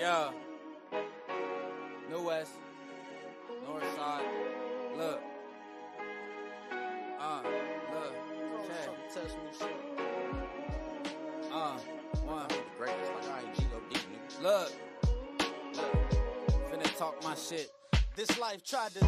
Yeah. New West. North Side. Look. Look. Check. One. Greatest. Like I ain't go deep. Look. Finna talk my shit. This life tried to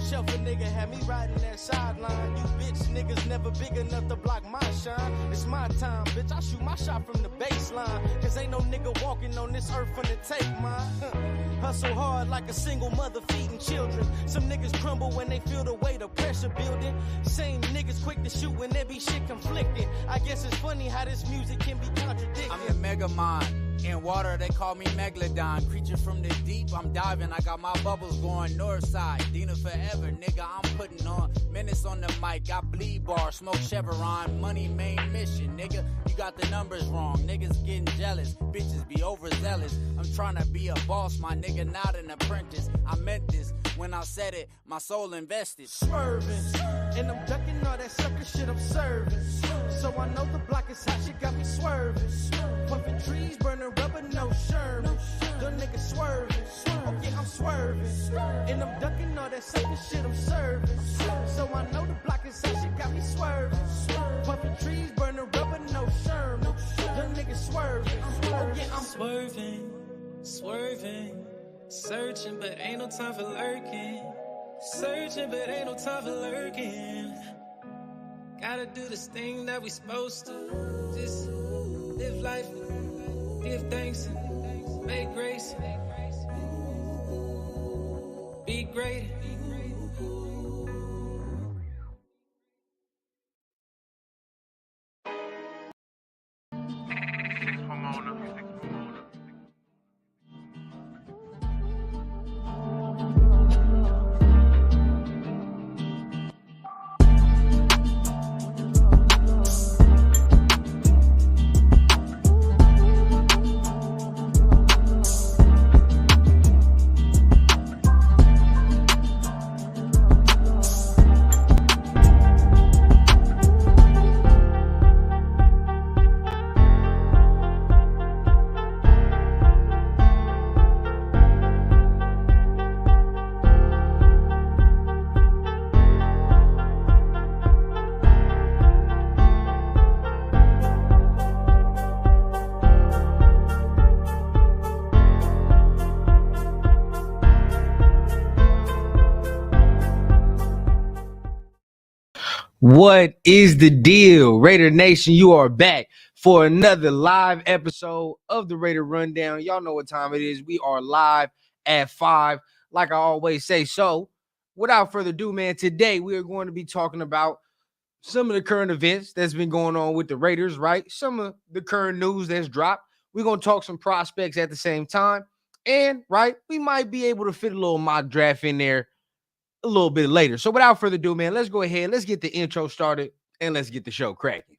shelf a nigga, had me riding that sideline. You bitch niggas never big enough to block my shine. It's my time, bitch. I shoot my shot from the baseline. Cause ain't no nigga walking on this earth finna take mine. Hustle hard like a single mother feeding children. Some niggas crumble when they feel the weight of pressure building. Same niggas quick to shoot when there be shit conflicting. I guess it's funny how this music can be contradicted. I'm the mega mind. In water, they call me Megalodon. Creature from the deep, I'm diving. I got my bubbles going north side. Dina forever, nigga, I'm putting on minutes on the mic. I bleed bar, smoke Chevron. Money main mission, nigga. You got the numbers wrong. Niggas getting jealous. Bitches be overzealous. I'm trying to be a boss, my nigga, not an apprentice. I meant this when I said it. My soul invested. Swerving, and I'm ducking all that sucker shit I'm serving. So I know the block is hot, shit got me swerving. Pumping trees, burning rubber, no Sherman. Them niggas swerving. Oh yeah, I'm swerving. And I'm ducking all that sucker shit I'm serving. So I know the block is hot, shit got me swerving. Pumping trees, burning rubber, no Sherman. Them niggas swerving. Oh yeah, I'm swerving. Searching, but ain't no time for lurking. Searching, but ain't no time for lurking. Gotta do this thing that we supposed to. Just live life, give thanks, and make grace. Be great. What is the deal? Raider Nation, you are back for another live episode of the Raider Rundown. Y'all know what time it is. We are live at 5, like I always say. So, without further ado, man, today we are going to be talking about some of the current events that's been going on with the Raiders, right? Some of the current news that's dropped. We're going to talk some prospects at the same time. And, right, we might be able to fit a little mock draft in there a little bit later. So without further ado, man, let's go ahead. Let's get the intro started and let's get the show cracking.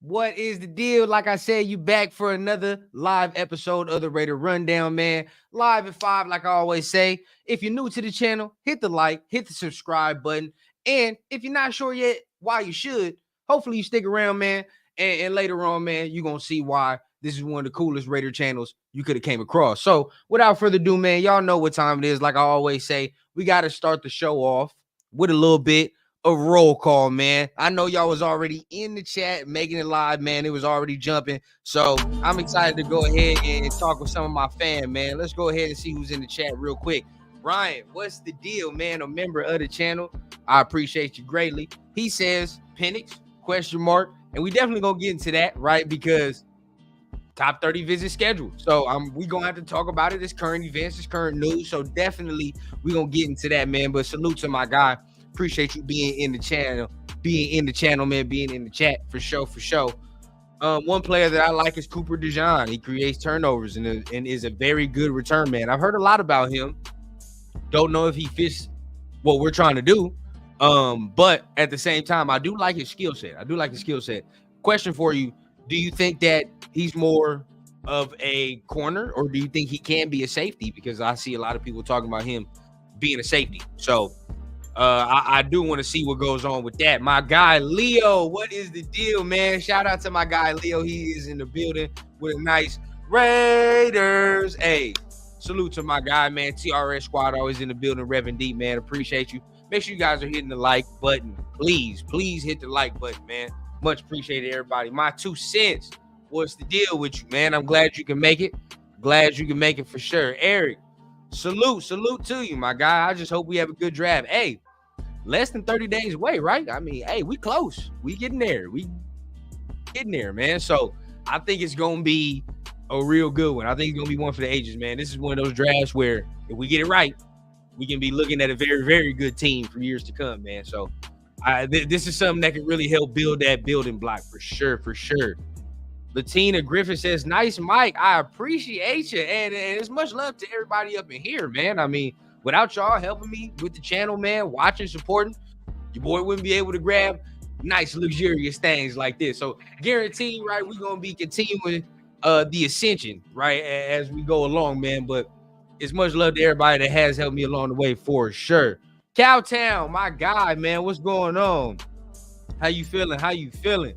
What is the deal? Like I said, you back for another live episode of the Raider Rundown, man. Live at 5, like I always say. If you're new to the channel, hit the like, hit the subscribe button. And if you're not sure yet why you should, hopefully you stick around, man. And later on, man, you're going to see why this is one of the coolest Raider channels you could have came across. So without further ado, man, y'all know what time it is. Like I always say, we got to start the show off with a little bit a roll call, man. I know y'all was already in the chat making it live, man. It was already jumping. So I'm excited to go ahead and talk with some of my fans, man. Let's go ahead and see who's in the chat real quick. Brian, what's the deal, man? A member of the channel. I appreciate you greatly. He says Penix, ? And we definitely gonna get into that, right? Because top 30 visit schedule. So we gonna have to talk about it. It's current events, it's current news. So definitely we gonna get into that, man. But salute to my guy. Appreciate you being in the channel, man, being in the chat for sure. One player that I like is Cooper DeJean. He creates turnovers and is a very good return man. I've heard a lot about him. Don't know if he fits what we're trying to do. But at the same time, I do like his skill set. Question for you: do you think that he's more of a corner, or do you think he can be a safety? Because I see a lot of people talking about him being a safety. So I do want to see what goes on with that. My guy Leo, what is the deal, man? Shout out to my guy Leo. He is in the building with a nice Raiders. Hey, salute to my guy, man. TRS squad always in the building, revving deep, man. Appreciate you. Make sure you guys are hitting the like button. Please hit the like button, man. Much appreciated, everybody. My 2 cents. What's the deal with you, man? I'm glad you can make it. Glad you can make it for sure. Eric, salute to you, my guy. I just hope we have a good draft. Hey, less than 30 days away, right? I mean, hey, we close. We getting there. Man. So I think it's going to be a real good one. I think it's going to be one for the ages, man. This is one of those drafts where if we get it right, we can be looking at a very, very good team for years to come, man. So this is something that can really help build that building block for sure. Latina Griffin says, nice, Mike. I appreciate you. And it's much love to everybody up in here, man. I mean, without y'all helping me with the channel, man, watching, supporting, your boy wouldn't be able to grab nice, luxurious things like this. So guaranteed, right, we're going to be continuing the ascension, right, as we go along, man. But it's much love to everybody that has helped me along the way for sure. Cowtown, my guy, man, what's going on? How you feeling?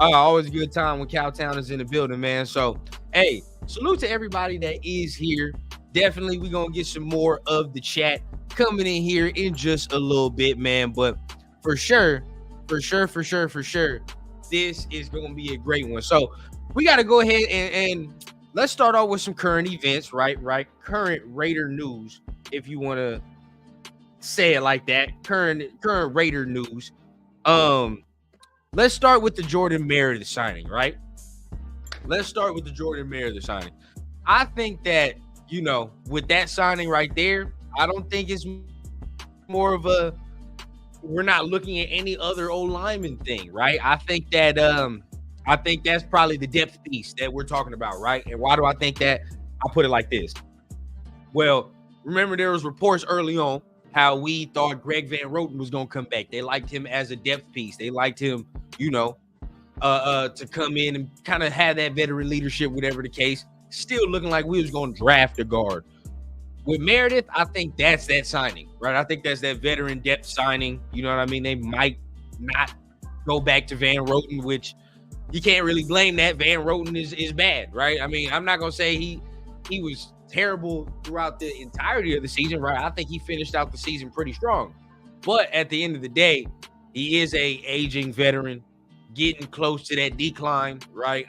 Always a good time when Cowtown is in the building, man. So, hey, salute to everybody that is here. Definitely, we're going to get some more of the chat coming in here in just a little bit, man. But for sure, this is going to be a great one. So, we got to go ahead and let's start off with some current events, right? Current Raider news, if you want to say it like that. Current Raider news. Let's start with the Jordan Meredith signing, right? I think that, you know, with that signing right there, I don't think it's more of a we're not looking at any other O-lineman thing, right? I think that's probably the depth piece that we're talking about, right? And why do I think that? I'll put it like this. Well, remember there was reports early on how we thought Greg Van Roten was going to come back. They liked him as a depth piece. They liked him, you know, to come in and kind of have that veteran leadership, whatever the case. Still looking like we was going to draft a guard. With Meredith, I think that's that signing, right? I think that's that veteran depth signing. You know what I mean? They might not go back to Van Roten, which you can't really blame that. Van Roten is bad, right? I mean, I'm not going to say he was terrible throughout the entirety of the season, right? I think he finished out the season pretty strong. But at the end of the day, he is a aging veteran, getting close to that decline, right?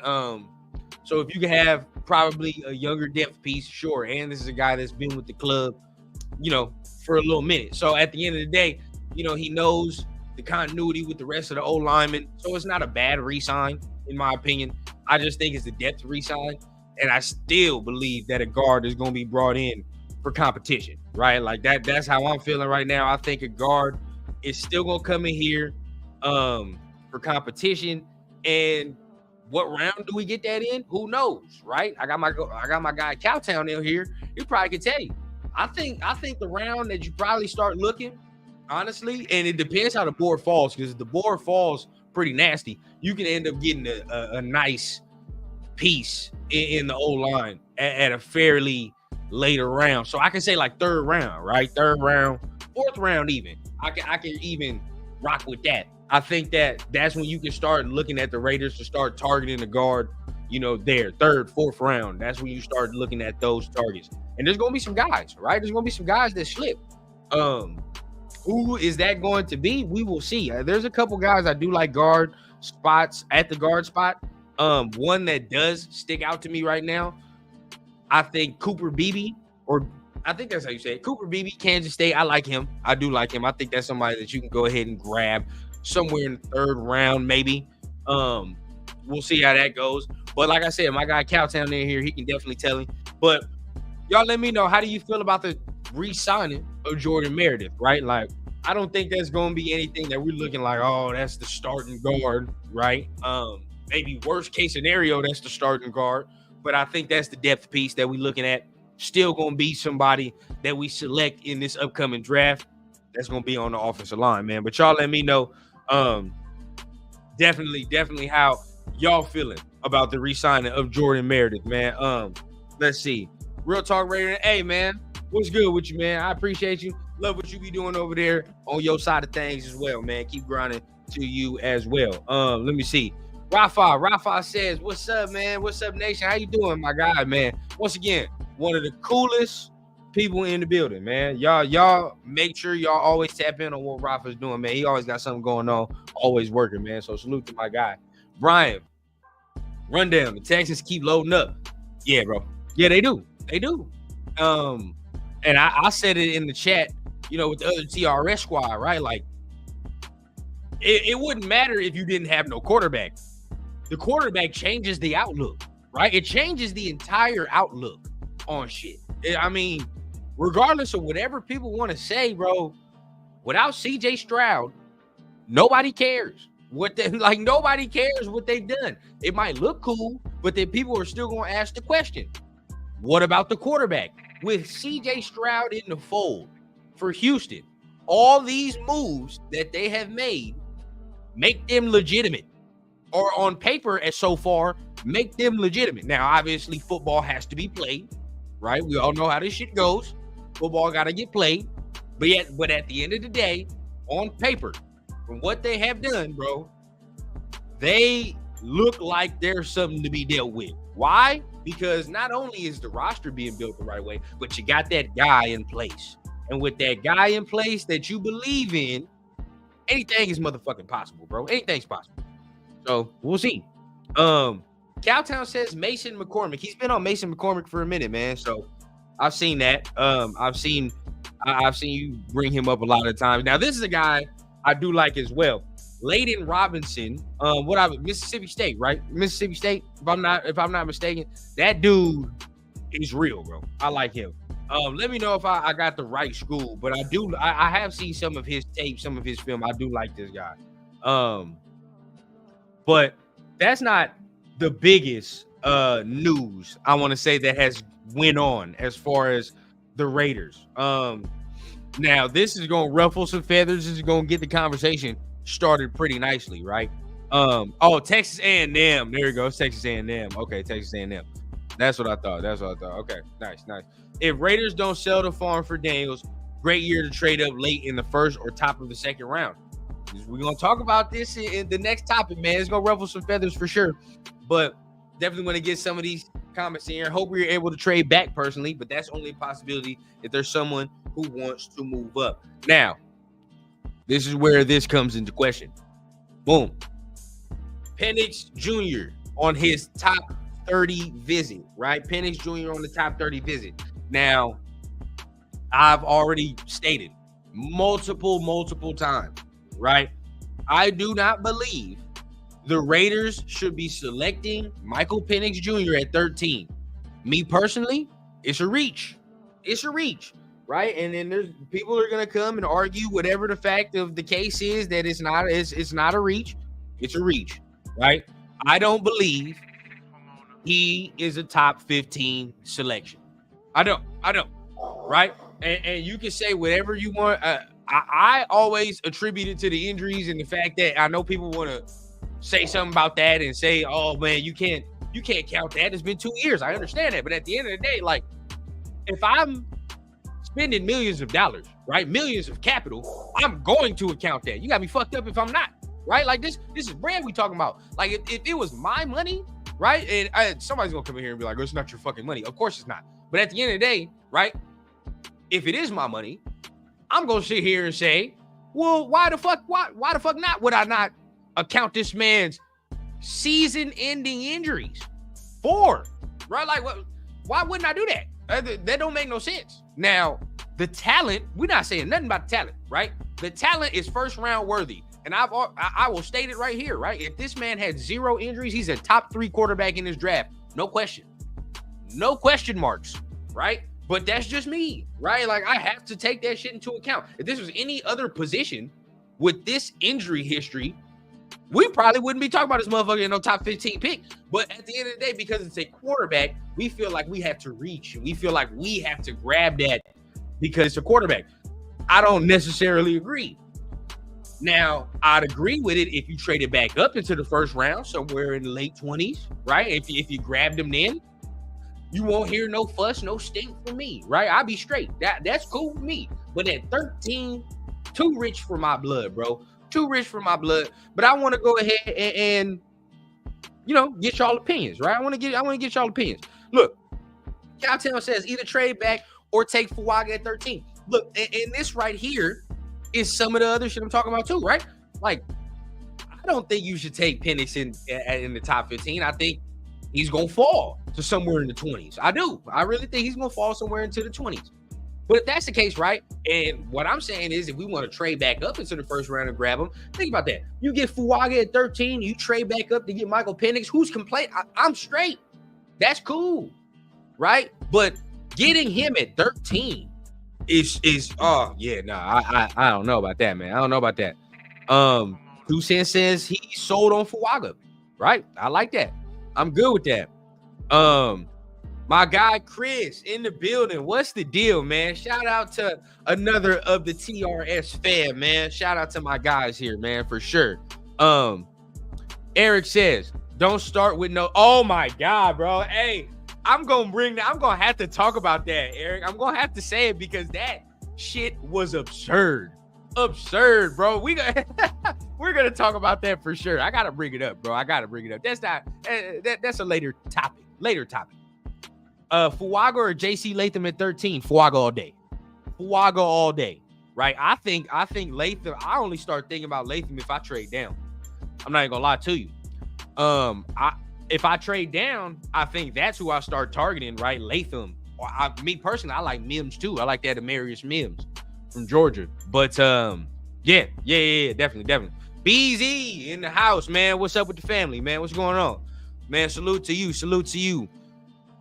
So if you can have probably a younger depth piece, sure. And this is a guy that's been with the club, you know, for a little minute. So at the end of the day, you know, he knows the continuity with the rest of the O-linemen. So it's not a bad re-sign, in my opinion. I just think it's the depth re-sign. And I still believe that a guard is going to be brought in for competition, right? Like that's how I'm feeling right now. I think a guard is still going to come in here for competition. And what round do we get that in? Who knows, right? I got my guy Cowtown in here. He probably could tell you. I think the round that you probably start looking, honestly, and it depends how the board falls, because if the board falls pretty nasty, you can end up getting a nice piece in the O-line at a fairly later round. So I can say like third round, right? Third round, fourth round even. I can even rock with that. I think that's when you can start looking at the Raiders to start targeting the guard, you know, there, third, fourth round. That's when you start looking at those targets. And there's going to be some guys, right? There's going to be some guys that slip. Who is that going to be? We will see. There's a couple guys I do like guard spots at the guard spot. One that does stick out to me right now, I think Cooper Beebe, or I think that's how you say it. Cooper Beebe, Kansas State. I like him. I do like him. I think that's somebody that you can go ahead and grab somewhere in the third round, maybe. We'll see how that goes. But like I said, my guy Cowtown in here, he can definitely tell him. But y'all let me know, how do you feel about the re-signing of Jordan Meredith, right? Like, I don't think that's going to be anything that we're looking like, oh, that's the starting guard, right? Maybe worst case scenario, that's the starting guard. But I think that's the depth piece that we're looking at. still gonna be somebody that we select in this upcoming draft. That's gonna be on the offensive line, man. But y'all let me know. Definitely how y'all feeling about the re-signing of Jordan Meredith, man. Let's see. Real Talk Radio. Hey, man, what's good with you, man? I appreciate you. Love what you be doing over there on your side of things as well, man. Keep grinding to you as well. Let me see. Rafa says, what's up, man? What's up, nation? How you doing, my guy, man? Once again, one of the coolest people in the building, man. Y'all make sure y'all always tap in on what Rafa's doing, man. He always got something going on, always working, man. So salute to my guy. Brian, rundown. The Texans keep loading up. Yeah, bro. Yeah, they do. They do. And I said it in the chat, you know, with the other TRS squad, right? Like, it wouldn't matter if you didn't have no quarterback. The quarterback changes the outlook, right? It changes the entire outlook on shit. I mean, regardless of whatever people want to say, bro, without CJ Stroud, nobody cares. Nobody cares what they've done. It might look cool, but then people are still going to ask the question, what about the quarterback? With CJ Stroud in the fold for Houston, all these moves that they have made make them legitimate, or on paper, as so far, make them legitimate. Now, obviously, football has to be played, right? We all know how this shit goes. Football got to get played. But at the end of the day, on paper, from what they have done, bro, they look like there's something to be dealt with. Why? Because not only is the roster being built the right way, but you got that guy in place. And with that guy in place that you believe in, anything is motherfucking possible, bro. Anything's possible. So we'll see. Cowtown says Mason McCormick. He's been on Mason McCormick for a minute, man. So I've seen that. I've seen you bring him up a lot of times. Now, this is a guy I do like as well. Layden Robinson, Mississippi State, right? Mississippi State, if I'm not mistaken. That dude is real, bro. I like him. Let me know if I got the right school, but I have seen some of his tape, some of his film. I do like this guy. But that's not the biggest news I want to say that has went on as far as the Raiders. Now this is going to ruffle some feathers. This is going to get the conversation started pretty nicely, right? Texas A&M. There you go. It's Texas A&M. Okay, Texas A&M. That's what I thought. Okay, nice. If Raiders don't sell the farm for Daniels, great year to trade up late in the first or top of the second round. We're going to talk about this in the next topic, man. It's going to ruffle some feathers for sure. But definitely want to get some of these comments in here. Hope we're able to trade back personally, but that's only a possibility if there's someone who wants to move up. Now, this is where this comes into question. Boom. Penix Jr. on his top 30 visit, right? Penix Jr. on the top 30 visit. Now, I've already stated multiple times, right? I do not believe the Raiders should be selecting Michael Penix Jr. at 13. Me personally, it's a reach. Right? And then there's people are gonna come and argue whatever the fact of the case is that it's not a reach. It's a reach, right? I don't believe he is a top 15 selection. I don't. Right? And you can say whatever you want. I always attribute it to the injuries and the fact that I know people want to say something about that and say, oh man, you can't count that. It's been 2 years. I understand that. But at the end of the day, like, if I'm spending millions of dollars, right? Millions of capital, I'm going to account that. You got me fucked up if I'm not, right? Like this is brand we talking about. Like if it was my money, right? And somebody's gonna come in here and be like, oh, it's not your fucking money. Of course it's not. But at the end of the day, right? If it is my money, I'm gonna sit here and say, well, why the fuck not? Would I not account this man's season-ending injuries for, right? Like, why wouldn't I do that? That don't make no sense. Now, the talent, we're not saying nothing about the talent, right? The talent is first round worthy. And I will state it right here, right? If this man had 0 injuries, he's a top 3 quarterback in his draft. No question. No question marks, right? But that's just me, right? Like, I have to take that shit into account. If this was any other position with this injury history, we probably wouldn't be talking about this motherfucker in no top 15 pick. But at the end of the day, because it's a quarterback, we feel like we have to reach. We feel like we have to grab that because it's a quarterback. I don't necessarily agree. Now, I'd agree with it if you traded back up into the first round, somewhere in the late 20s, right? If you grabbed him then, you won't hear no fuss, no stink from me, right? I'll be straight. That's cool with me. But at 13, too rich for my blood, bro. Too rich for my blood. But I want to go ahead and get y'all opinions, right? I want to get y'all opinions. Look, Cowtown says either trade back or take Fuaga at 13. Look, and this right here is some of the other shit I'm talking about too, right? Like, I don't think you should take Penix in the top 15. I think he's gonna fall to somewhere in the 20s. I do. I really think he's gonna fall somewhere into the 20s. But if that's the case, right? And what I'm saying is, if we want to trade back up into the first round and grab him, think about that. You get Fuaga at 13, you trade back up to get Michael Penix. Who's complaining? I'm straight. That's cool, right? But getting him at 13 I don't know about that, man. I don't know about that. 2 Cents says he sold on Fuaga, right? I like that. I'm good with that. My guy Chris in the building. What's the deal, man? Shout out to another of the TRS fam, man. Shout out to my guys here, man, for sure. Eric says, don't start with no. Oh my God, bro. Hey, I'm gonna have to talk about that, Eric. I'm gonna have to say it because that shit was absurd. Absurd, bro. We're gonna talk about that for sure. I gotta bring it up, bro. That's a later topic. Fuaga or JC Latham at 13. Fuaga all day. Right? I think Latham. I only start thinking about Latham if I trade down. I'm not even gonna lie to you. If I trade down, I think that's who I start targeting, right? Latham. Me personally, I like Mims too. I like that Amarius Mims from Georgia. But definitely. BZ in the house, man. What's up with the family, man? What's going on? Man, salute to you.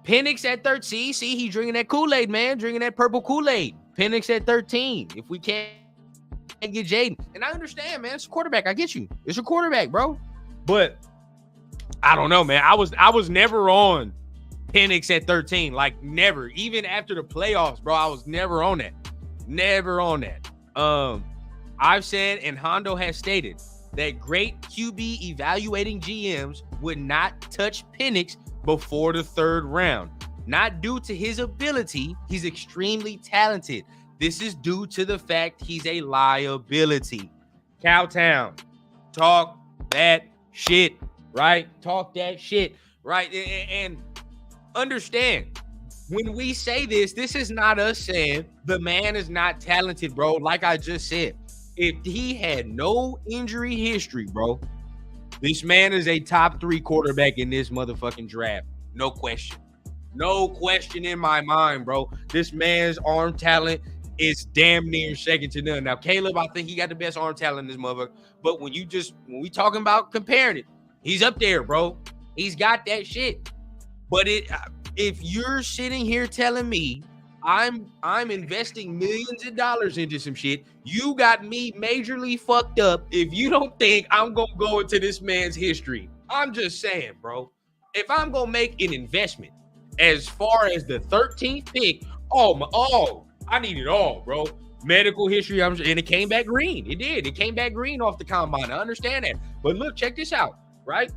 Penix at 13. See, he drinking that Kool-Aid, man. Drinking that purple Kool-Aid. Penix at 13. If we can't get Jaden. And I understand, man. It's a quarterback. I get you. It's a quarterback, bro. But I don't know, man. I was never on Penix at 13. Like, never. Even after the playoffs, bro, I was never on that. I've said, and Hondo has stated, that great QB evaluating GMs would not touch Penix before the 3rd round. Not due to his ability. He's extremely talented. This is due to the fact he's a liability. Cowtown, talk that shit, right? Talk that shit, right? And understand, when we say this is not us saying the man is not talented, bro. Like I just said, if he had no injury history, bro, this man is a top 3 quarterback in this motherfucking draft. No question. No question in my mind, bro. This man's arm talent is damn near second to none. Now, Caleb, I think he got the best arm talent in this motherfucker. But when we talking about comparing it, he's up there, bro. He's got that shit. But if you're sitting here telling me I'm investing millions of dollars into some shit, you got me majorly fucked up if you don't think I'm going to go into this man's history. I'm just saying, bro. If I'm going to make an investment as far as the 13th pick, I need it all, bro. Medical history, and it came back green. It did. It came back green off the combine. I understand that. But look, check this out, right?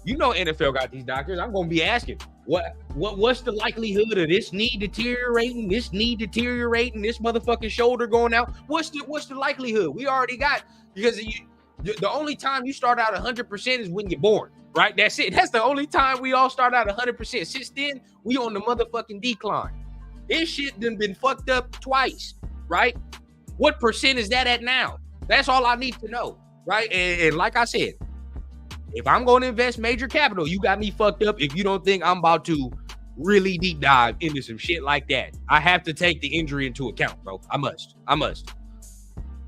You know NFL got these doctors. I'm going to be asking, what's the likelihood of this knee deteriorating, this motherfucking shoulder going out? What's the likelihood? We already got, because the only time you start out 100% is when you're born, right? That's it. That's the only time we all start out 100%. Since then, we on the motherfucking decline. This shit done been fucked up twice, right? What percent is that at now? That's all I need to know, right? And like I said, if I'm going to invest major capital, you got me fucked up if you don't think I'm about to really deep dive into some shit like that. I have to take the injury into account, bro. I must.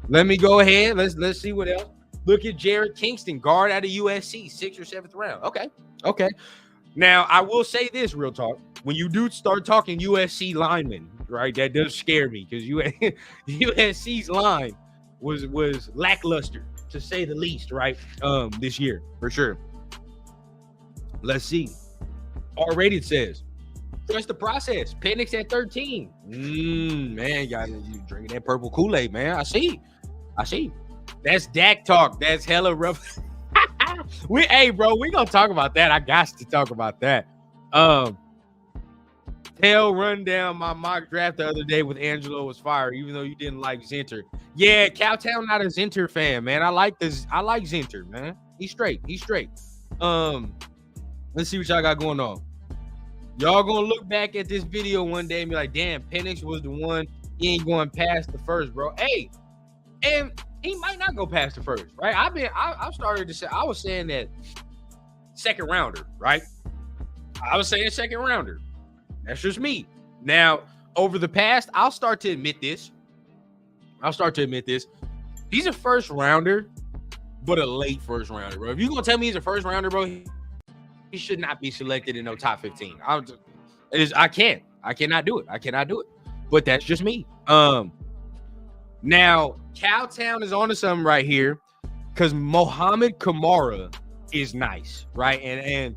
Let me go ahead. Let's see what else. Look at Jared Kingston, guard out of USC, 6th or 7th round. Okay. Now, I will say this, real talk. When you do start talking USC linemen, right, that does scare me because USC's line was lackluster, to say the least, right? This year, for sure. Let's see. R-rated says, trust the process. Penix at 13. Man, you drinking that purple Kool-Aid, man. I see. That's Dak talk. That's hella rough. Hey, bro, we gonna talk about that. I got to talk about that. Tell run down my mock draft the other day with Angelo was fire, even though you didn't like Zinter. Yeah, Cowtown not a Zinter fan, man. I like Zinter, man. He's straight. Let's see what y'all got going on. Y'all gonna look back at this video one day and be like, damn, Penix was the one. He ain't going past the first, bro. Hey, and he might not go past the first, right? I started to say, I was saying that second rounder, right? I was saying second rounder. That's just me. Now, over the past, I'll start to admit this. He's a first rounder, but a late first rounder, bro. If you're gonna tell me he's a first rounder, bro, he should not be selected in no top 15. I cannot do it. But that's just me. Now, Cowtown is onto something right here because Mohamed Kamara is nice, right? And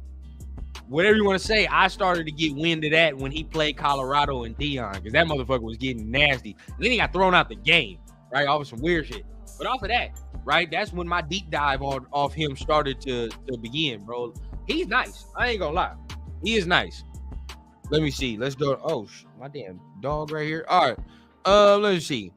whatever you want to say, I started to get wind of that when he played Colorado and Dion because that motherfucker was getting nasty. And then he got thrown out the game, right? Off of some weird shit. But off of that, right, that's when my deep dive off him started to begin, bro. He's nice. I ain't gonna lie. He is nice. Let me see. Let's go. Oh, my damn dog right here. All right. Let's see.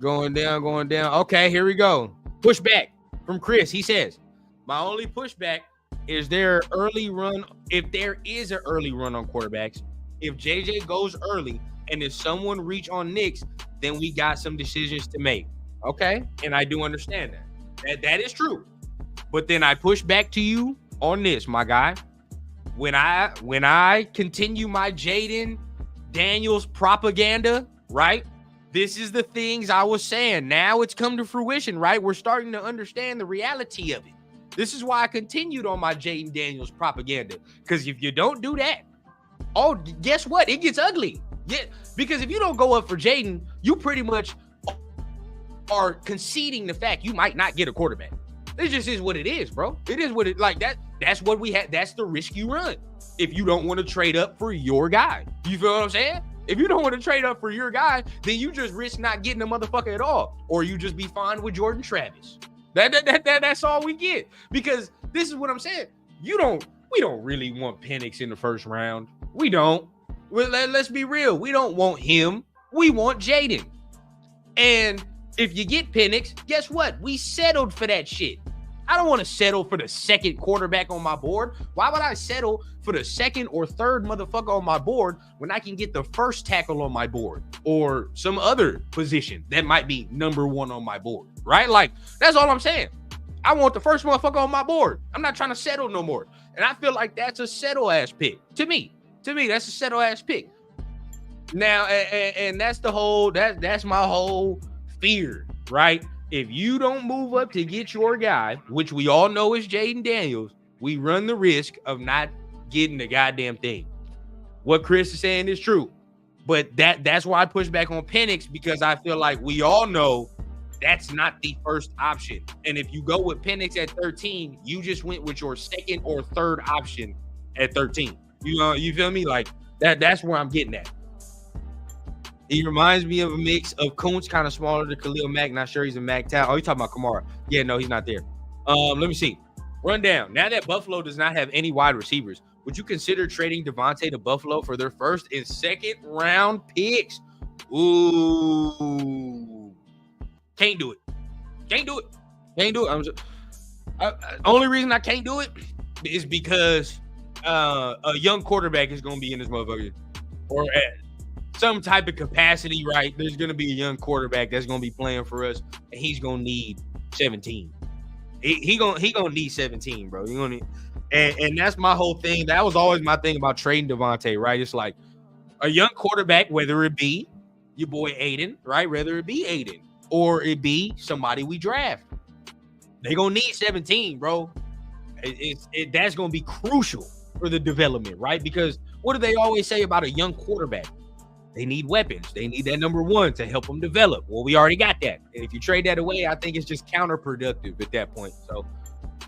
Going down. Okay, here we go. Pushback from Chris. He says, my only pushback is there early run. If there is an early run on quarterbacks, if JJ goes early and if someone reach on Knicks, then we got some decisions to make. Okay. And I do understand that. That is true. But then I push back to you on this, my guy. When I continue my Jaden Daniels propaganda, right? This is the things I was saying. Now it's come to fruition, right? We're starting to understand the reality of it. This is why I continued on my Jaden Daniels propaganda. Because if you don't do that, oh, guess what? It gets ugly. Yeah, because if you don't go up for Jaden, you pretty much are conceding the fact you might not get a quarterback. It just is what it is, bro. It is what it like that. That's what we had. That's the risk you run if you don't want to trade up for your guy. You feel what I'm saying? If you don't want to trade up for your guy, then you just risk not getting a motherfucker at all, or you just be fine with Jordan Travis. That's all we get. Because this is what I'm saying. We don't really want Penix in the first round. We don't. Well, let's be real. We don't want him. We want Jaden. And if you get Penix, guess what? We settled for that shit. I don't want to settle for the second quarterback on my board. Why would I settle for the second or third motherfucker on my board when I can get the first tackle on my board or some other position that might be number one on my board, right? Like, that's all I'm saying. I want the first motherfucker on my board. I'm not trying to settle no more. And I feel like that's a settle-ass pick. To me, that's a settle-ass pick. Now, and that's the whole, that's my whole fear, right? If you don't move up to get your guy, which we all know is Jaden Daniels, we run the risk of not getting the goddamn thing. What Chris is saying is true. But that's why I push back on Penix, because I feel like we all know that's not the first option. And if you go with Penix at 13, you just went with your second or third option at 13. You feel me? Like that's where I'm getting at. He reminds me of a mix of Kuntz, kind of smaller than Khalil Mack. Not sure he's a Mac Town. Oh, you talking about Kamara? Yeah, no, he's not there. Let me see. Rundown. Now that Buffalo does not have any wide receivers, would you consider trading Devontae to Buffalo for their first and second round picks? Ooh, can't do it. Only reason I can't do it is because a young quarterback is going to be in this motherfucker, or at some type of capacity, right? There's going to be a young quarterback that's going to be playing for us, and he's going to need 17. He gonna need 17, bro. You gonna need, and that's my whole thing. That was always my thing about trading Devontae, right? It's like a young quarterback, whether it be your boy Aiden, right? Whether it be Aiden or it be somebody we draft, they gonna need 17, bro. That's gonna be crucial for the development, right? Because what do they always say about a young quarterback? They need weapons. They need that number one to help them develop. Well, we already got that. And if you trade that away, I think it's just counterproductive at that point. So,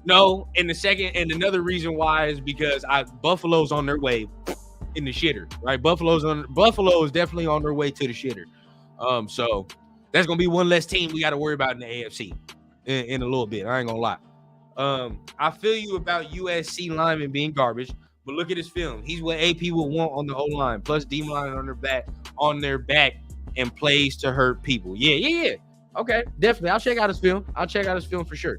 no. And the second, and another reason why is because Buffalo's on their way in the shitter, right? Buffalo is definitely on their way to the shitter. So that's gonna be one less team we got to worry about in the AFC in a little bit. I ain't gonna lie. I feel you about USC linemen being garbage. But look at his film. He's what AP would want on the O-line, plus D-line on their back, and plays to hurt people. Yeah. Okay, definitely. I'll check out his film. For sure.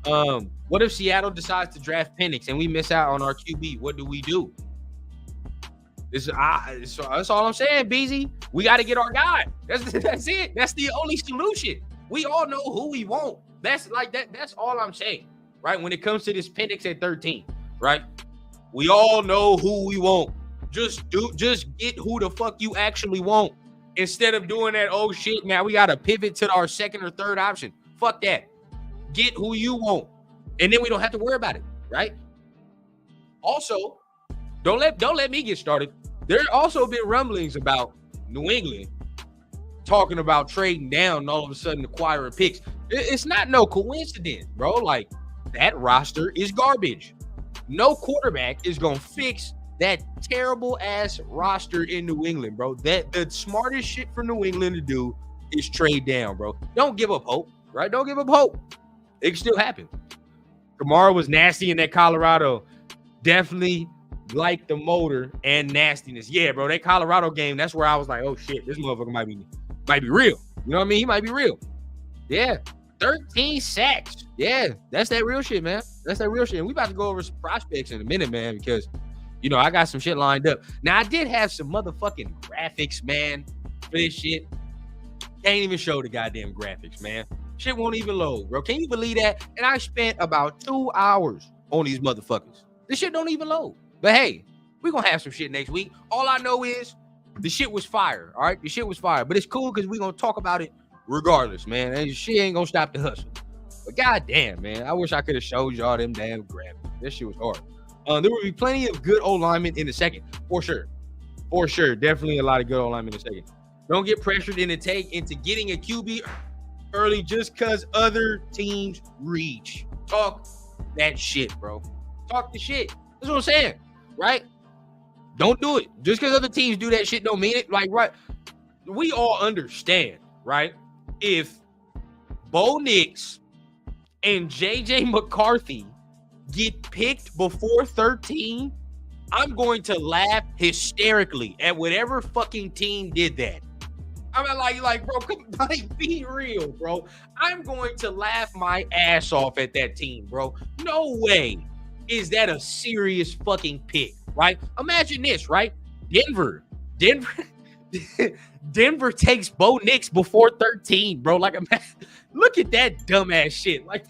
What if Seattle decides to draft Penix and we miss out on our QB? What do we do? That's all I'm saying, BZ. We got to get our guy. That's it. That's the only solution. We all know who we want. That's all I'm saying, right? When it comes to this Penix at 13, right? We all know who we want. Just get who the fuck you actually want. Instead of doing that, oh shit, now we gotta pivot to our second or third option. Fuck that. Get who you want. And then we don't have to worry about it, right? Also, don't let me get started. There also been rumblings about New England talking about trading down and all of a sudden acquiring picks. It's not no coincidence, bro. Like, that roster is garbage. No quarterback is going to fix that terrible ass roster in New England, bro. That the smartest shit for New England to do is trade down, bro. Don't give up hope, right? Don't give up hope. It can still happen. Kamara was nasty in that Colorado. Definitely like the motor and nastiness. Yeah, bro, that Colorado game, that's where I was like, oh shit, this motherfucker might be real. You know what I mean? He might be real. Yeah. 13 sacks. Yeah, that's that real shit, man. That's that real shit. And we about to go over some prospects in a minute, man, because, you know, I got some shit lined up. Now, I did have some motherfucking graphics, man, for this shit. Can't even show the goddamn graphics, man. Shit won't even load, bro. Can you believe that? And I spent about 2 hours on these motherfuckers. This shit don't even load. But hey, we're going to have some shit next week. All I know is the shit was fire, all right? The shit was fire. But it's cool because we're going to talk about it regardless, man. And shit ain't gonna stop the hustle. But goddamn, man, I wish I could have showed y'all them damn graphics. This shit was hard. There will be plenty of good old linemen in the second, for sure. Definitely a lot of good old linemen in the second. Don't get pressured into getting a QB early just because other teams reach. Talk that shit, bro. Talk the shit. That's what I'm saying, right? Don't do it. Just because other teams do that shit don't mean it. Like, right? We all understand, right? If Bo Nix and JJ McCarthy get picked before 13, I'm going to laugh hysterically at whatever fucking team did that. I mean, like, bro, be real, bro. I'm going to laugh my ass off at that team, bro. No way is that a serious fucking pick, right? Imagine this, right? Denver takes Bo Nix before 13, bro. Like, look at that dumbass shit. Like,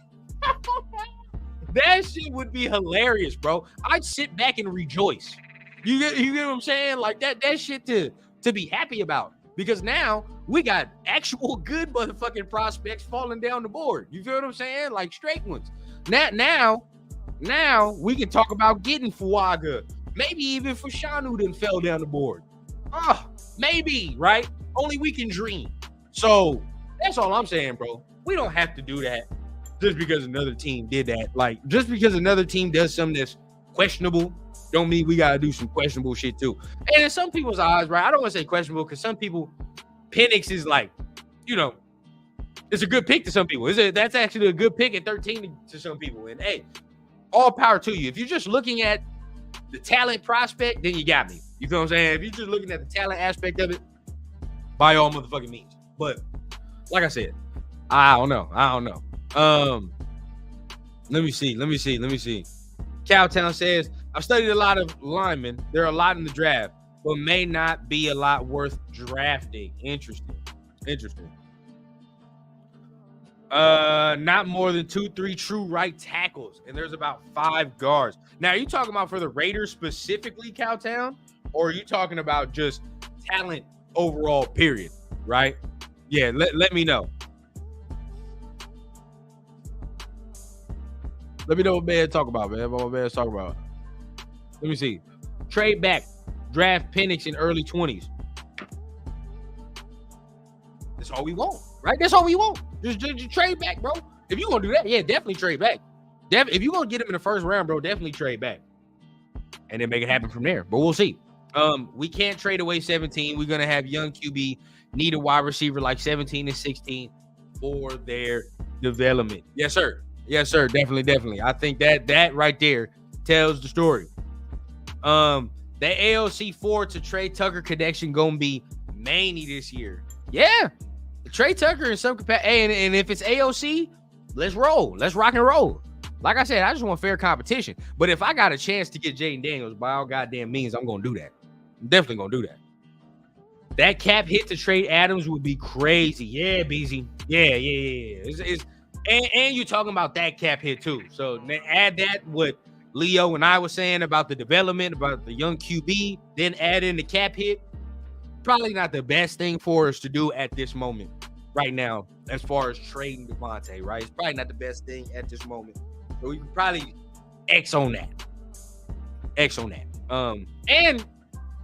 that shit would be hilarious, bro. I'd sit back and rejoice. You get what I'm saying? Like, that shit to be happy about. Because now we got actual good motherfucking prospects falling down the board. You feel what I'm saying? Like, straight ones. Now we can talk about getting Fuaga. Maybe even Fashanu done fell down the board. Maybe, right? Only we can dream. So that's all I'm saying, bro. We don't have to do that just because another team did that. Like, just because another team does something that's questionable, don't mean we got to do some questionable shit too. And in some people's eyes, right? I don't want to say questionable because some people, Penix is like, you know, it's a good pick to some people. That's actually a good pick at 13 to some people. And hey, all power to you. If you're just looking at the talent prospect, then you got me. You feel what I'm saying? If you're just looking at the talent aspect of it, by all motherfucking means. But like I said, I don't know. Let me see. Cowtown says, I've studied a lot of linemen. There are a lot in the draft, but may not be a lot worth drafting. Interesting. Not more than 2-3 true right tackles, and there's about 5 guards. Now, are you talking about for the Raiders specifically, Cowtown? Or are you talking about just talent overall, period, right? Yeah, let me know. Let me know what man talk about, man. What man talk about. Let me see. Trade back. Draft Penix in early 20s. That's all we want, right? That's all we want. Just trade back, bro. If you're gonna do that, yeah, definitely trade back. If you're gonna get him in the first round, bro, definitely trade back. And then make it happen from there. But we'll see. We can't trade away 17. We're gonna have young QB need a wide receiver like 17 and 16 for their development. Yes, sir. Yes, sir. Definitely. I think that right there tells the story. The AOC 4 to Trey Tucker connection gonna be many this year. Yeah. Trey Tucker in some capacity. And if it's AOC, let's roll. Let's rock and roll. Like I said, I just want fair competition. But if I got a chance to get Jaden Daniels, by all goddamn means, I'm going to do that. I'm definitely going to do that. That cap hit to trade Adams would be crazy. Yeah, BZ. Yeah. And you're talking about that cap hit too. So add that what Leo and I were saying about the development, about the young QB, then add in the cap hit. Probably not the best thing for us to do at this moment right now as far as trading Devontae, right? It's probably not the best thing at this moment. So we can probably X on that. And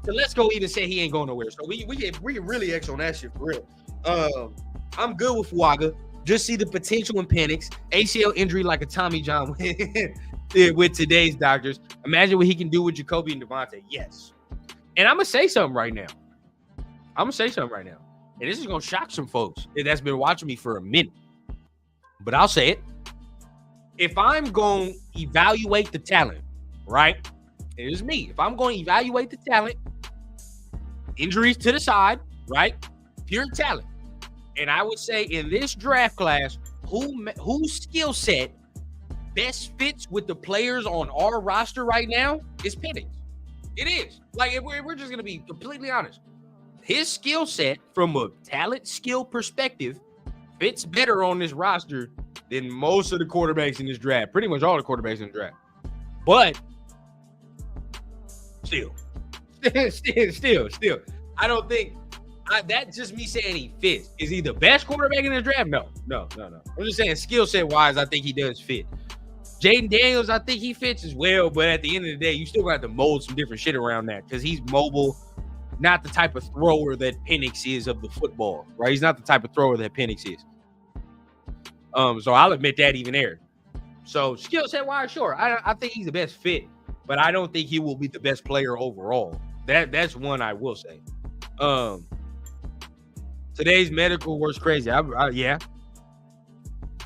so let's go even say he ain't going nowhere. So we can really X on that shit for real. I'm good with Fuaga. Just see the potential in Penix. ACL injury like a Tommy John with today's doctors. Imagine what he can do with Jacoby and Devontae. Yes. And I'm going to say something right now. And this is going to shock some folks that's been watching me for a minute. But I'll say it. If I'm going to evaluate the talent, right? It is me. If I'm going to evaluate the talent, injuries to the side, right? Pure talent. And I would say in this draft class, whose skill set best fits with the players on our roster right now is Penix. It is. Like, we're just going to be completely honest. His skill set from a talent skill perspective fits better on this roster than most of the quarterbacks in this draft. Pretty much all the quarterbacks in the draft. But still. I don't think that's just me saying he fits. Is he the best quarterback in this draft? No. I'm just saying skill set wise, I think he does fit. Jaden Daniels, I think he fits as well. But at the end of the day, you still got to mold some different shit around that because he's mobile. Not the type of thrower that Penix is of the football, right? He's not the type of thrower that Penix is. So I'll admit that even there. So skill set wise, sure. I think he's the best fit, but I don't think he will be the best player overall. That's one I will say. Today's medical was crazy. Yeah.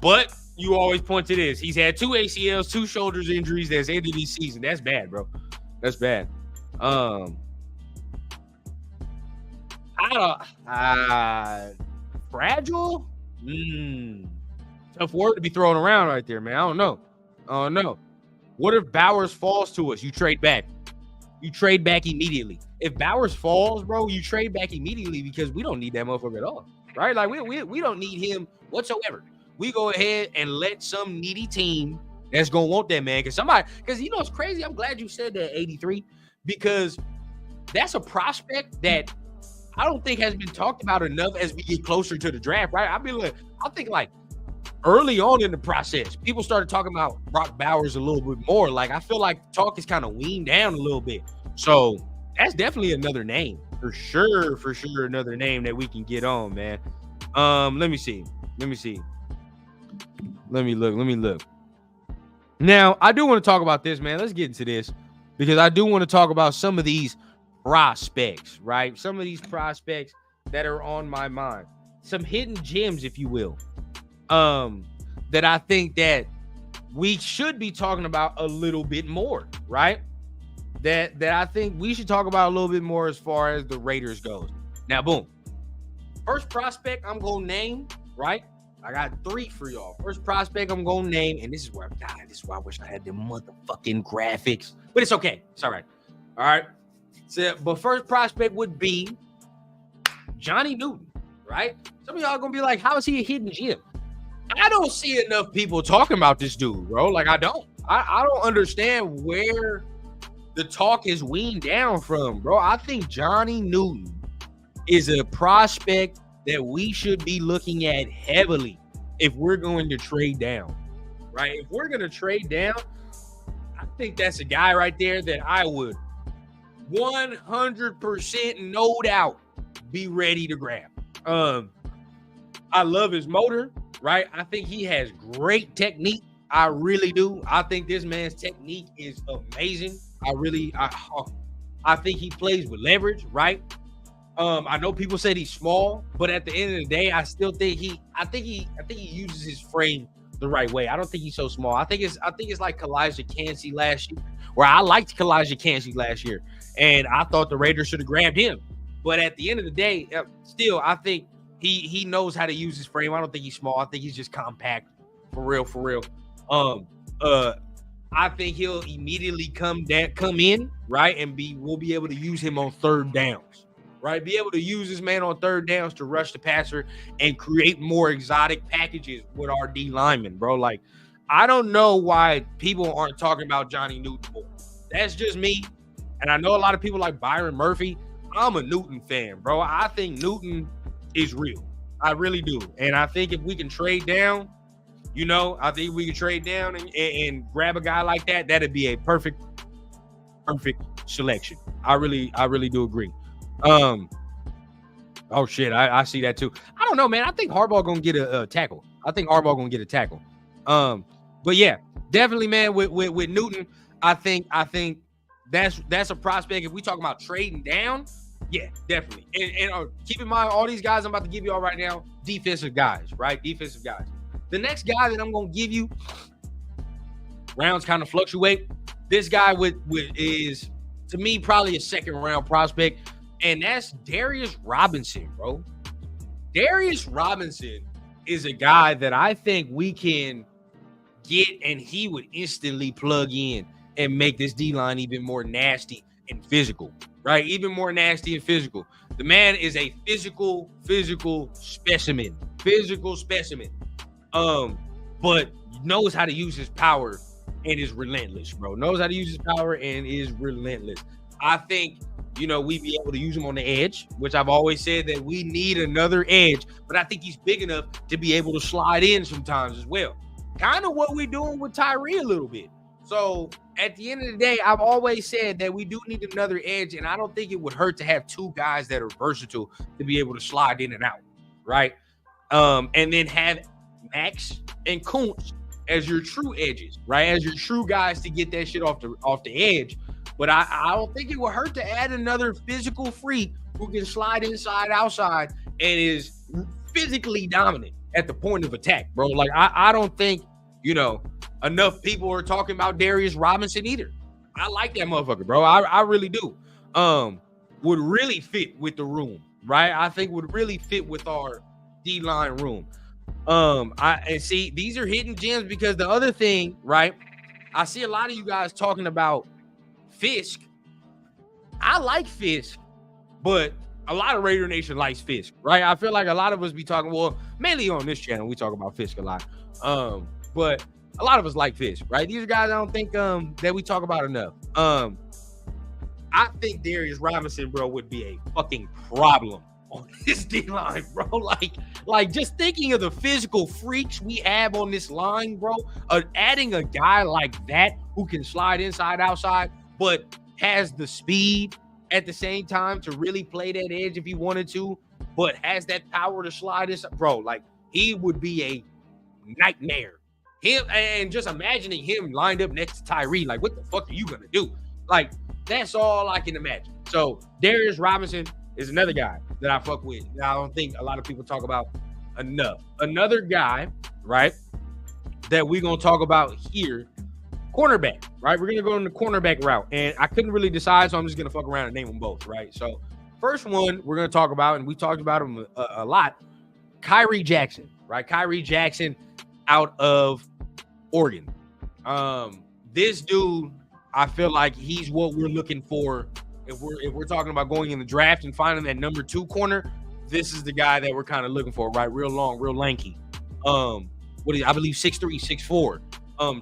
But you always point to this. He's had 2 ACLs, 2 shoulders injuries that's ended this season. That's bad, bro. That's bad. Fragile? Tough word to be thrown around right there, man. I don't know. What if Bowers falls to us? You trade back. You trade back immediately. If Bowers falls, bro, you trade back immediately because we don't need that motherfucker at all, right? Like, we don't need him whatsoever. We go ahead and let some needy team that's going to want that man. Because you know what's crazy? I'm glad you said that, 83, because that's a prospect that I don't think has been talked about enough as we get closer to the draft, right? I think early on in the process, people started talking about Brock Bowers a little bit more. Like, I feel like talk is kind of weaned down a little bit. So that's definitely another name. For sure, another name that we can get on, man. Let me see. Let me look. Now, I do want to talk about this, man. Let's get into this because I do want to talk about some of these prospects, right? Some of these prospects that are on my mind. Some hidden gems, if you will, that I think that we should be talking about a little bit more, right? That I think we should talk about a little bit more as far as the Raiders goes. Now, boom. First prospect I'm going to name, right? I got 3 for y'all. First prospect I'm going to name, and this is where I wish I had the motherfucking graphics, but it's okay. It's all right. All right. So, but first prospect would be Johnny Newton, right? Some of y'all going to be like, how is he a hidden gem? I don't see enough people talking about this dude, bro. Like, I don't understand where the talk is weaned down from, bro. I think Johnny Newton is a prospect that we should be looking at heavily if we're going to trade down, right? If we're going to trade down, I think that's a guy right there that I would 100% no doubt be ready to grab. I love his motor, right? I think he has great technique. I really do. I think this man's technique is amazing. I think he plays with leverage, right? I know people said he's small, but at the end of the day, I still think he uses his frame the right way. I don't think he's so small. I think it's like Kalijah Kancey last year, where I liked Kalijah Kancey last year, and I thought the Raiders should have grabbed him. But at the end of the day, still, I think he knows how to use his frame. I don't think he's small. I think he's just compact, for real. I think he'll immediately come in, right, and we'll be able to use him on third downs, right? Be able to use this man on third downs to rush the passer and create more exotic packages with our D linemen, bro. Like, I don't know why people aren't talking about Johnny Newton more. That's just me. And I know a lot of people like Byron Murphy. I'm a Newton fan, bro. I think Newton is real. I really do. And I think if we can trade down, I think we can trade down and grab a guy like that. That'd be a perfect selection. I really do agree. Oh shit, I see that too. I don't know, man. I think Harbaugh gonna get a tackle. But yeah, definitely, man. With Newton, I think that's a prospect. If we talk about trading down, yeah, definitely. And keep in mind, all these guys I'm about to give you all right now, defensive guys, right? Defensive guys. The next guy that I'm gonna give you, rounds kind of fluctuate. This guy is, to me, probably a second round prospect, and that's Darius Robinson, bro. Darius Robinson is a guy that I think we can get, and he would instantly plug in and make this D-line even more nasty and physical, right? Even more nasty and physical. The man is a physical specimen. But knows how to use his power and is relentless, bro. Knows how to use his power and is relentless. I think, we'd be able to use him on the edge, which I've always said that we need another edge, but I think he's big enough to be able to slide in sometimes as well. Kind of what we're doing with Tyree a little bit. So at the end of the day, I've always said that we do need another edge, and I don't think it would hurt to have two guys that are versatile to be able to slide in and out, right? And then have Max and Kuntz as your true edges, right? As your true guys to get that shit off the edge. But I don't think it would hurt to add another physical freak who can slide inside, outside, and is physically dominant at the point of attack, bro. Like, I don't think, enough people are talking about Darius Robinson either. I like that motherfucker, bro. I really do. Would really fit with the room, right? I think would really fit with our D-line room. And see, these are hidden gems because the other thing, right? I see a lot of you guys talking about Fisk. I like Fisk, but a lot of Raider Nation likes Fisk, right? I feel like a lot of us be talking, well, mainly on this channel, we talk about Fisk a lot. But a lot of us like Fisk, right? These are guys I don't think that we talk about enough. I think Darius Robinson, bro, would be a fucking problem on this D-line, bro. Like just thinking of the physical freaks we have on this line, bro, adding a guy like that who can slide inside, outside, but has the speed at the same time to really play that edge if he wanted to, but has that power to slide inside, bro, like he would be a nightmare. Him, and just imagining him lined up next to Tyree, like, what the fuck are you gonna do? Like, that's all I can imagine. So Darius Robinson is another guy that I fuck with that I don't think a lot of people talk about enough. Another guy, right, that we're gonna talk about here, cornerback, right? We're gonna go on the cornerback route, and I couldn't really decide, so I'm just gonna fuck around and name them both, right? So first one we're gonna talk about, and we talked about him a lot, Kyrie Jackson, right? Kyrie Jackson out of Oregon. This dude, I feel like he's what we're looking for. If we're talking about going in the draft and finding that number 2 corner, this is the guy that we're kind of looking for, right? Real long, real lanky. I believe 6'3", 6'4",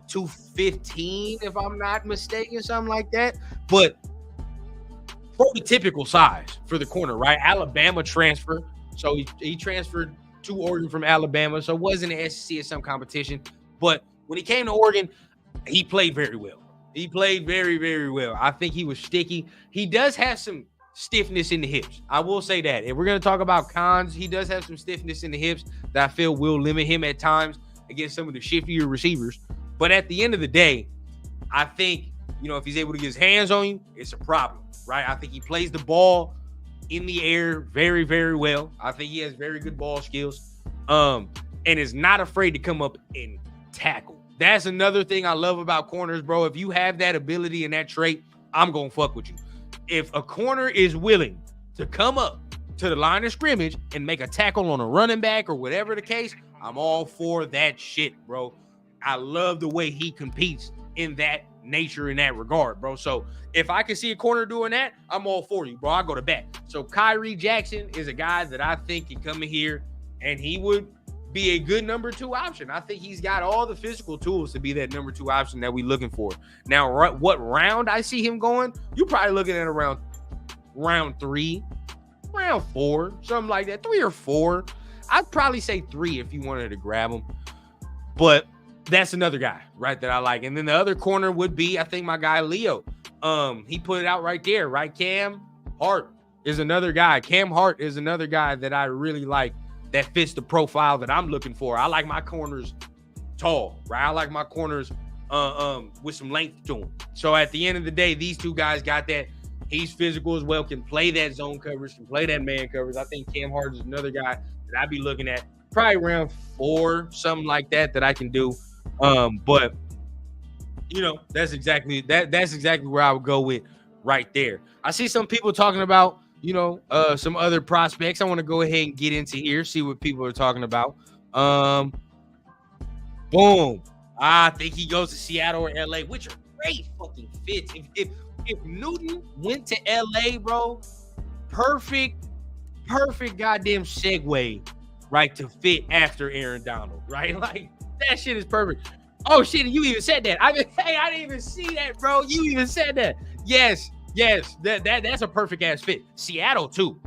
215, if I'm not mistaken, something like that. But prototypical size for the corner, right? Alabama transfer. So he transferred to Oregon from Alabama, so wasn't an SEC or some competition. But when he came to Oregon, he played very well. He played very, very well. I think he was sticky. He does have some stiffness in the hips. I will say that. If we're going to talk about cons, he does have some stiffness in the hips that I feel will limit him at times against some of the shiftier receivers. But at the end of the day, I think, if he's able to get his hands on you, it's a problem, right? I think he plays the ball in the air very, very well. I think he has very good ball skills, and is not afraid to come up and tackle. That's another thing I love about corners, bro. If you have that ability and that trait, I'm going to fuck with you. If a corner is willing to come up to the line of scrimmage and make a tackle on a running back or whatever the case, I'm all for that shit, bro. I love the way he competes in that nature, in that regard, bro. So if I can see a corner doing that, I'm all for you, bro. I go to bat. So Kyrie Jackson is a guy that I think can come in here and he would be a good number 2 option. I think he's got all the physical tools to be that number 2 option that we're looking for. Now, what round I see him going, you're probably looking at around round 3, round 4, something like that, 3 or 4. I'd probably say 3 if you wanted to grab him. But that's another guy, right, that I like. And then the other corner would be, I think, my guy Leo. He put it out right there, right? Cam Hart is another guy. Cam Hart is another guy that I really like that fits the profile that I'm looking for. I like my corners tall, right? I like my corners with some length to them. So at the end of the day, these two guys got that. He's physical as well, can play that zone coverage, can play that man coverage. I think Cam Hart is another guy that I'd be looking at probably around 4, something like that I can do. But that's exactly where I would go with right there. I see some people talking about, some other prospects. I want to go ahead and get into here, see what people are talking about. Boom. I think he goes to Seattle or LA, which are great fucking fits. If Newton went to LA, bro, perfect goddamn segue, right, to fit after Aaron Donald, right? Like, that shit is perfect. Oh shit, you even said that. I didn't even see that, bro. You even said that. Yes, that's a perfect ass fit. Seattle too.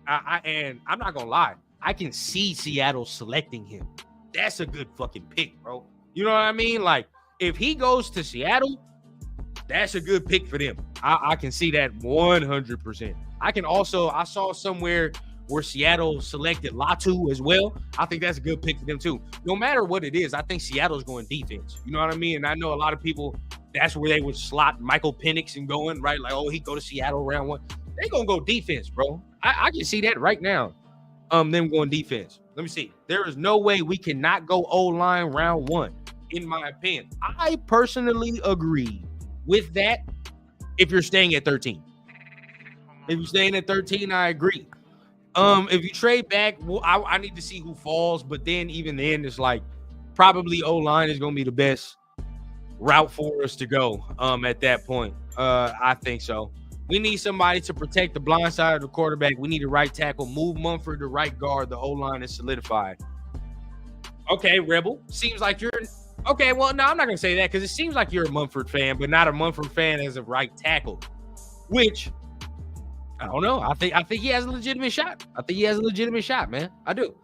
And I'm not gonna lie, I can see Seattle selecting him. That's a good fucking pick, bro. You know what I mean? Like, if he goes to Seattle, that's a good pick for them. I can see that 100%. I saw somewhere where Seattle selected Latu as well. I think that's a good pick for them too. No matter what it is, I think Seattle's going defense. You know what I mean? And I know a lot of people, that's where they would slot Michael Penix and going, right? Like, oh, he go to Seattle round 1. They gonna go defense, bro. I can see that right now. Them going defense. Let me see. There is no way we cannot go O-line round 1, in my opinion. I personally agree with that if you're staying at 13. If you're staying at 13, I agree. If you trade back, well, I need to see who falls, but then even then, it's like probably O-line is going to be the best route for us to go at that point. I think so. We need somebody to protect the blind side of the quarterback. We need a right tackle. Move Mumford to right guard. The O-line is solidified. Okay, Rebel. Seems like you're – okay, well, no, I'm not going to say that because it seems like you're a Mumford fan, but not a Mumford fan as a right tackle, which – I don't know. I think he has a legitimate shot. Man. I do.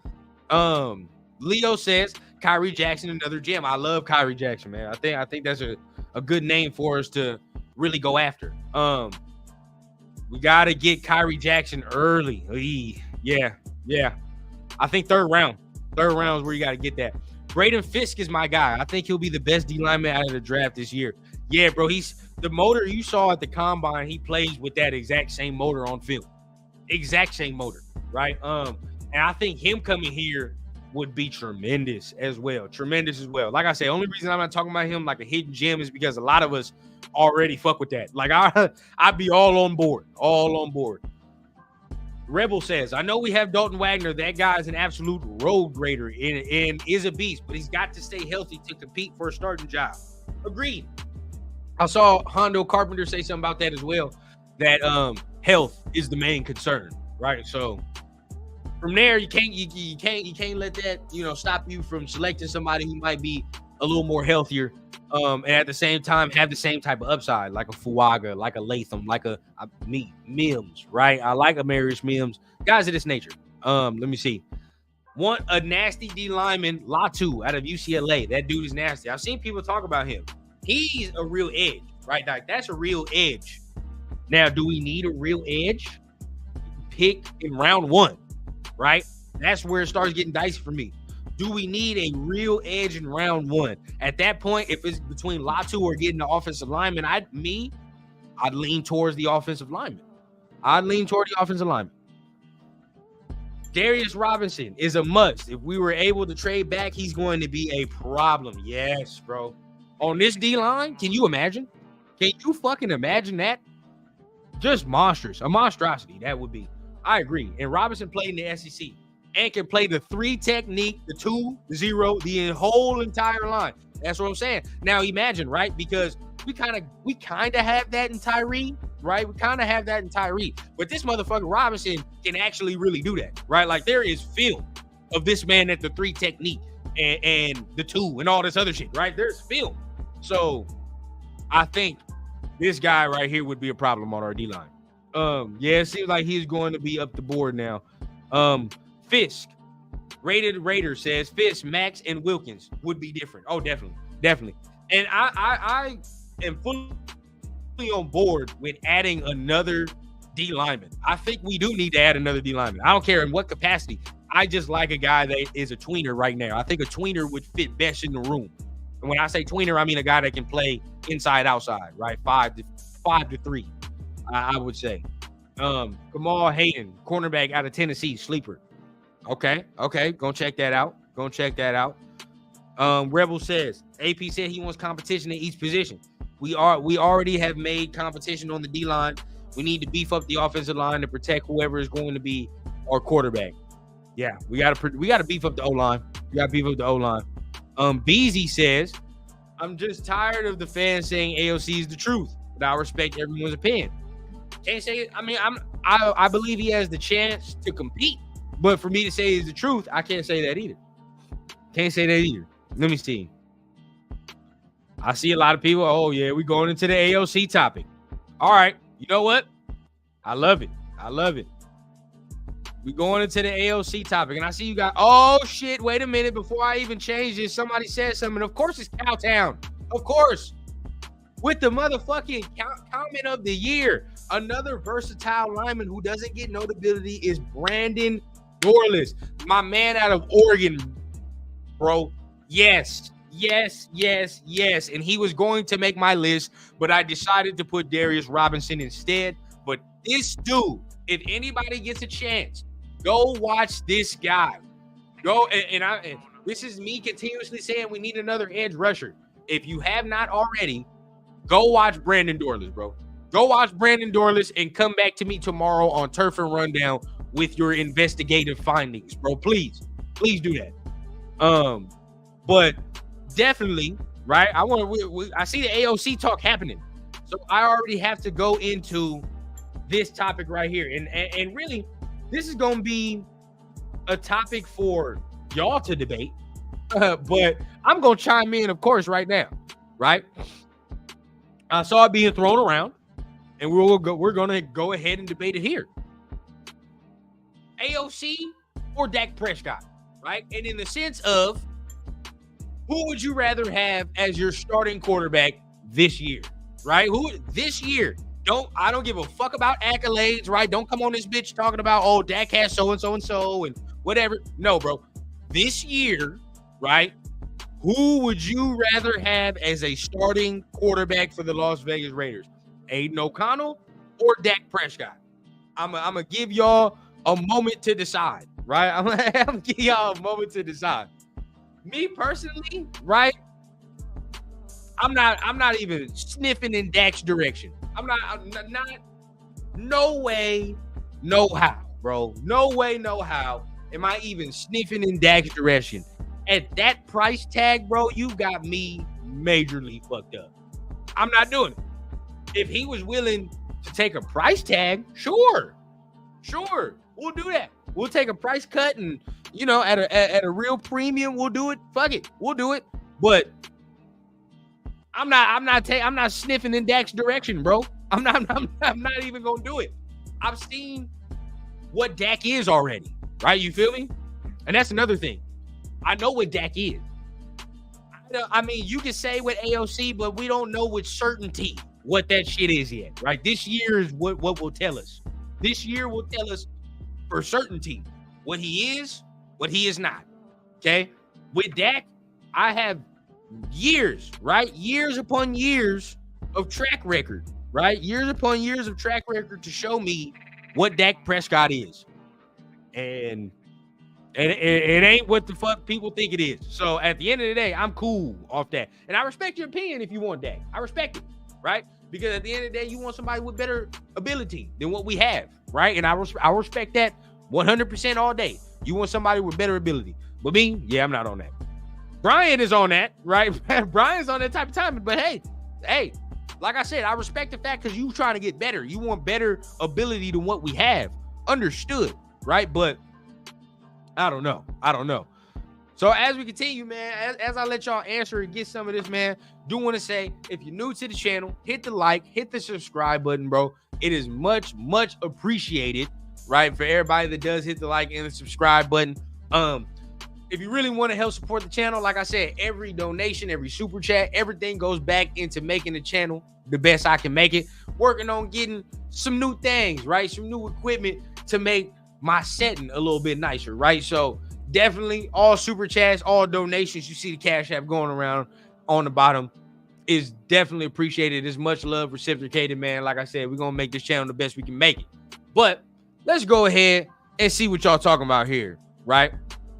Leo says Kyrie Jackson, another gem. I love Kyrie Jackson, man. I think that's a good name for us to really go after. We gotta get Kyrie Jackson early. Yeah. I think third round is where you gotta get that. Braden Fisk is my guy. I think he'll be the best D lineman out of the draft this year. Yeah, bro. He's the motor you saw at the combine. He plays with that exact same motor on film. Exact same motor, right? And I think him coming here would be tremendous as well. Like I say, only reason I'm not talking about him like a hidden gem is because a lot of us already fuck with that. Like I'd be all on board. Rebel says, I know we have Dalton Wagner. That guy is an absolute road grader and is a beast, but he's got to stay healthy to compete for a starting job. Agreed. I saw Hondo Carpenter say something about that as well, that health is the main concern, right? So from there, you can't let that, stop you from selecting somebody who might be a little more healthier, and at the same time have the same type of upside, like a Fuaga, like a Latham, like a Mims, right? I like Amarius Mims, guys of this nature. Let me see. Want a nasty D lineman, Latu out of UCLA. That dude is nasty. I've seen people talk about him. He's a real edge, right? Like, that's a real edge Now, do we need a real edge? Pick in round 1, right? That's where it starts getting dicey for me. Do we need a real edge in round 1? At that point, if it's between Latu or getting the offensive lineman, I'd lean towards the offensive lineman. Darius Robinson is a must. If we were able to trade back, he's going to be a problem. Yes, bro. On this D-line, can you imagine? Can you fucking imagine that? Just monstrous. A monstrosity, that would be. I agree. And Robinson played in the SEC and can play the 3 technique, the 2, the 0, the whole entire line. That's what I'm saying. Now imagine, right? Because we kind of have that in Tyree, right? We kind of have that in Tyree. But this motherfucker Robinson can actually really do that, right? Like there is film of this man at the 3 technique and the 2 and all this other shit, right? There's film. So I think this guy right here would be a problem on our D-line. Yeah, it seems like he's going to be up the board now. Fisk, Rated Raider says Fisk, Max, and Wilkins would be different. Oh, definitely. And I am fully on board with adding another D lineman. I think we do need to add another D lineman. I don't care in what capacity. I just like a guy that is a tweener right now. I think a tweener would fit best in the room. And when I say tweener, I mean a guy that can play inside, outside, right? 5 to 3, I would say. Kamal Hayden, cornerback out of Tennessee, sleeper. Okay. Gonna check that out. Rebel says, AP said he wants competition in each position. We already have made competition on the D-line. We need to beef up the offensive line to protect whoever is going to be our quarterback. Yeah, we gotta beef up the O-line. Beezy says, I'm just tired of the fans saying AOC is the truth, but I respect everyone's opinion. Can't say it. I mean, I believe he has the chance to compete, but for me to say is the truth, I can't say that either. Let me see. I see a lot of people. Oh yeah, we going into the AOC topic. All right, you know what? I love it. We going into the AOC topic, and I see you got. Oh shit! Wait a minute. Before I even change this, somebody said something. Of course, it's Cowtown. Of course, with the motherfucking comment of the year. Another versatile lineman who doesn't get notability is Brandon Dorless, my man out of Oregon, bro. Yes. And he was going to make my list, but I decided to put Darius Robinson instead. But this dude, if anybody gets a chance, go watch this guy. Go and this is me continuously saying we need another edge rusher. If you have not already, go watch Brandon Dorless, bro. Go watch Brandon Dorless and come back to me tomorrow on Turf and Rundown with your investigative findings, bro. Please do that. But definitely, right? I see the AOC talk happening, so I already have to go into this topic right here, and really, this is gonna be a topic for y'all to debate. But I'm gonna chime in, of course, right now, right? I saw it being thrown around. And we're going to go ahead and debate it here. AOC or Dak Prescott, right? And in the sense of who would you rather have as your starting quarterback this year, right? Who this year? I don't give a fuck about accolades, right? Don't come on this bitch talking about, oh, Dak has so and whatever. No, bro. This year, right? Who would you rather have as a starting quarterback for the Las Vegas Raiders? Aiden O'Connell or Dak Prescott? I'm gonna give y'all a moment to decide, right? I'm gonna give y'all a moment to decide. Me personally, right? I'm not even sniffing in Dak's direction. I'm not. No way, no how, bro. No way, no how am I even sniffing in Dak's direction. At that price tag, bro, you got me majorly fucked up. I'm not doing it. If he was willing to take a price tag, sure, we'll do that. We'll take a price cut, and at a real premium, we'll do it. Fuck it, we'll do it. But I'm not sniffing in Dak's direction, bro. I'm not even gonna do it. I've seen what Dak is already, right? You feel me? And that's another thing. I know what Dak is. I mean, you can say with AOC, but we don't know with certainty what that shit is yet, right? This year is what will tell us. This year will tell us for certainty what he is, what he is not. Okay? With Dak, I have years, right? Years upon years of track record, right? Years upon years of track record to show me what Dak Prescott is. And it ain't what the fuck people think it is. So at the end of the day, I'm cool off that. And I respect your opinion if you want Dak. I respect it, right? Because at the end of the day, you want somebody with better ability than what we have, right? And I respect that 100% all day. You want somebody with better ability. But me, yeah, I'm not on that. Brian is on that, right? Brian's on that type of time. But hey, like I said, I respect the fact because you trying to get better. You want better ability than what we have. Understood, right? But I don't know. So as we continue, man, as I let y'all answer and get some of this, man, do want to say, if you're new to the channel, hit the like, hit the subscribe button, bro. It is much, much appreciated, right? For everybody that does hit the like and the subscribe button. If you really want to help support the channel, like I said, every donation, every super chat, everything goes back into making the channel the best I can make it. Working on getting some new things, right? Some new equipment to make my setting a little bit nicer, right? So definitely all super chats, all donations, you see the Cash App going around on the bottom, is definitely appreciated. It's much love reciprocated, man. Like I said, we're going to make this channel the best we can make it. But let's go ahead and see what y'all talking about here, right?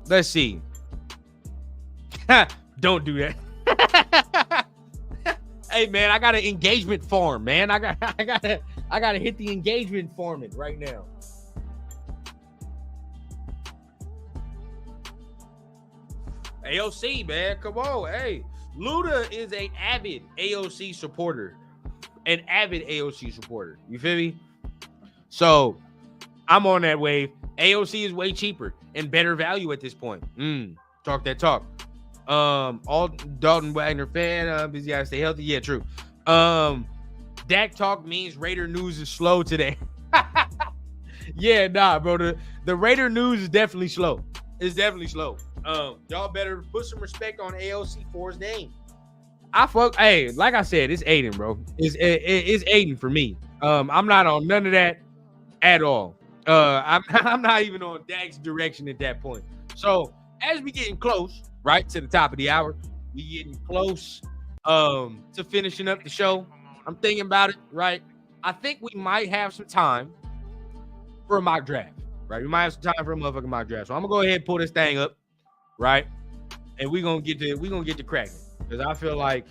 Let's see. Don't do that. Hey, man, I got an engagement form, man. I gotta hit the engagement form right now. AOC, man, come on. Hey, Luda is an avid AOC supporter. An avid AOC supporter. You feel me? So I'm on that wave. AOC is way cheaper and better value at this point. Talk that talk. All Dalton Wagner fan. Busy gotta stay healthy. Yeah, true. Dak talk means Raider news is slow today. Yeah, nah, bro. The Raider news is definitely slow. It's definitely slow. Y'all better put some respect on AOC for his name. Hey, like I said, it's Aiden, bro. It's Aiden for me. I'm not on none of that at all. I'm not even on Dak's direction at that point. So as we getting close, right, to the top of the hour, we getting close to finishing up the show. I'm thinking about it, right? I think we might have some time for a mock draft, right? We might have some time for a motherfucking mock draft. So I'm gonna go ahead and pull this thing up, right? And we're gonna get to cracking. Because I feel like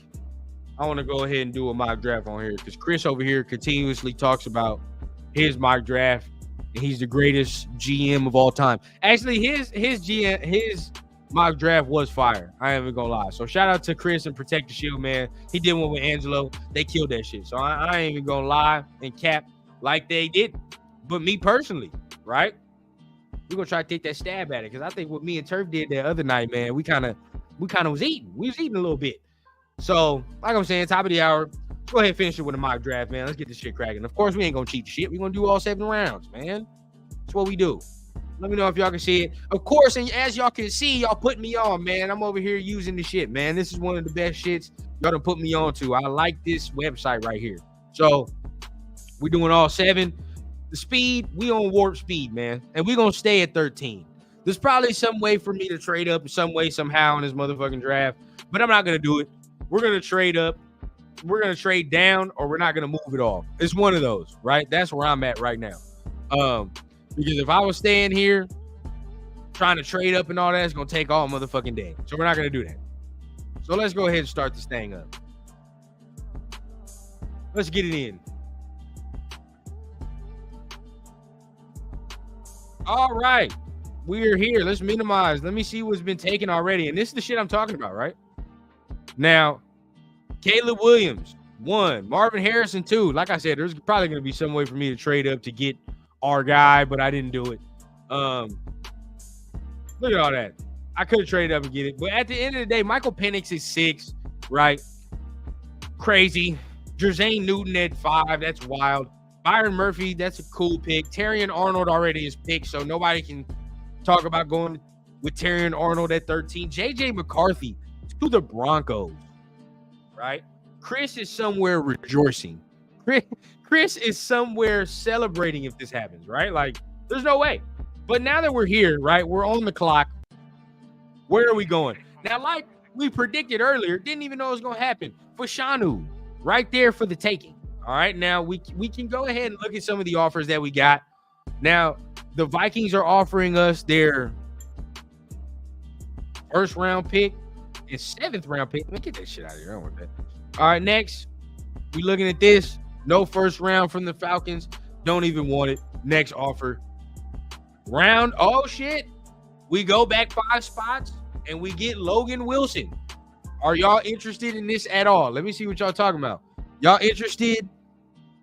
I want to go ahead and do a mock draft on here. Because Chris over here continuously talks about his mock draft. And he's the greatest GM of all time. Actually, his mock draft was fire. I ain't even gonna lie. So shout out to Chris and Protect the Shield, man. He did one with Angelo. They killed that shit. So I ain't even gonna lie and cap like they did. But me personally, right? We're gonna try to take that stab at it. Because I think what me and Turf did that other night, man, we kind of was eating. We was eating a little bit. So, like I'm saying, top of the hour, go ahead and finish it with a mock draft, man. Let's get this shit cracking. Of course, we ain't gonna cheat the shit. We're gonna do all 7 rounds, man. That's what we do. Let me know if y'all can see it. Of course, and as y'all can see, y'all put me on, man. I'm over here using the shit, man. This is one of the best shits y'all done put me on to. I like this website right here. So, we're doing all 7. The speed, we on warp speed, man. And we're gonna stay at 13. There's probably some way for me to trade up some way, somehow in this motherfucking draft, but I'm not going to do it. We're going to trade up. We're going to trade down, or we're not going to move it all. It's one of those, right? That's where I'm at right now. Because if I was staying here trying to trade up and all that, it's going to take all motherfucking day. So we're not going to do that. So let's go ahead and start this thing up. Let's get it in. All right. We're here. Let's minimize. Let me see what's been taken already. And this is the shit I'm talking about, right? Now, Caleb Williams, 1. Marvin Harrison, 2. Like I said, there's probably going to be some way for me to trade up to get our guy, but I didn't do it. Look at all that. I could have traded up and get it. But at the end of the day, Michael Penix is 6, right? Crazy. Jermaine Newton at 5. That's wild. Byron Murphy, that's a cool pick. Terrion Arnold already is picked, so nobody can talk about going with Terrion Arnold at 13. JJ McCarthy to the Broncos, right? Chris is somewhere rejoicing. Chris is somewhere celebrating if this happens, right? Like, there's no way. But now that we're here, right, we're on the clock. Where are we going? Now, like we predicted earlier, didn't even know it was going to happen. Fashanu, right there for the taking. All right, now we can go ahead and look at some of the offers that we got. Now, the Vikings are offering us their first round pick and 7th round pick. Let me get that shit out of here. I don't want that. All right, next, we looking at this. No first round from the Falcons. Don't even want it. Next offer. Round. Oh, shit. We go back 5 spots and we get Logan Wilson. Are y'all interested in this at all? Let me see what y'all talking about. Y'all interested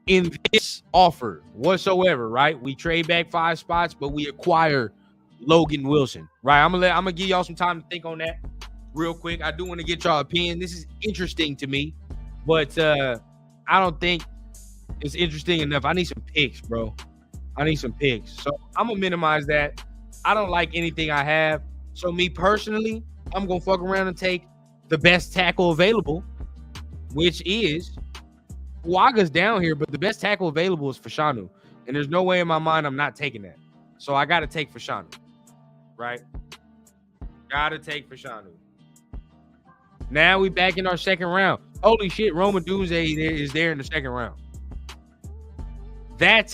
in this offer whatsoever, right? We trade back 5 spots, but we acquire Logan Wilson, right? I'm gonna give y'all some time to think on that real quick. I do want to get y'all opinion. This is interesting to me, but I don't think it's interesting enough. I need some picks, bro. I need some picks. So I'm gonna minimize that. I don't like anything I have. So me personally, I'm gonna fuck around and take the best tackle available, which is Waga's down here, but the best tackle available is Fashanu. And there's no way in my mind I'm not taking that. So I got to take Fashanu, right? Got to take Fashanu. Now we back in our second round. Holy shit, Roma Doomsday is there in the second round. That,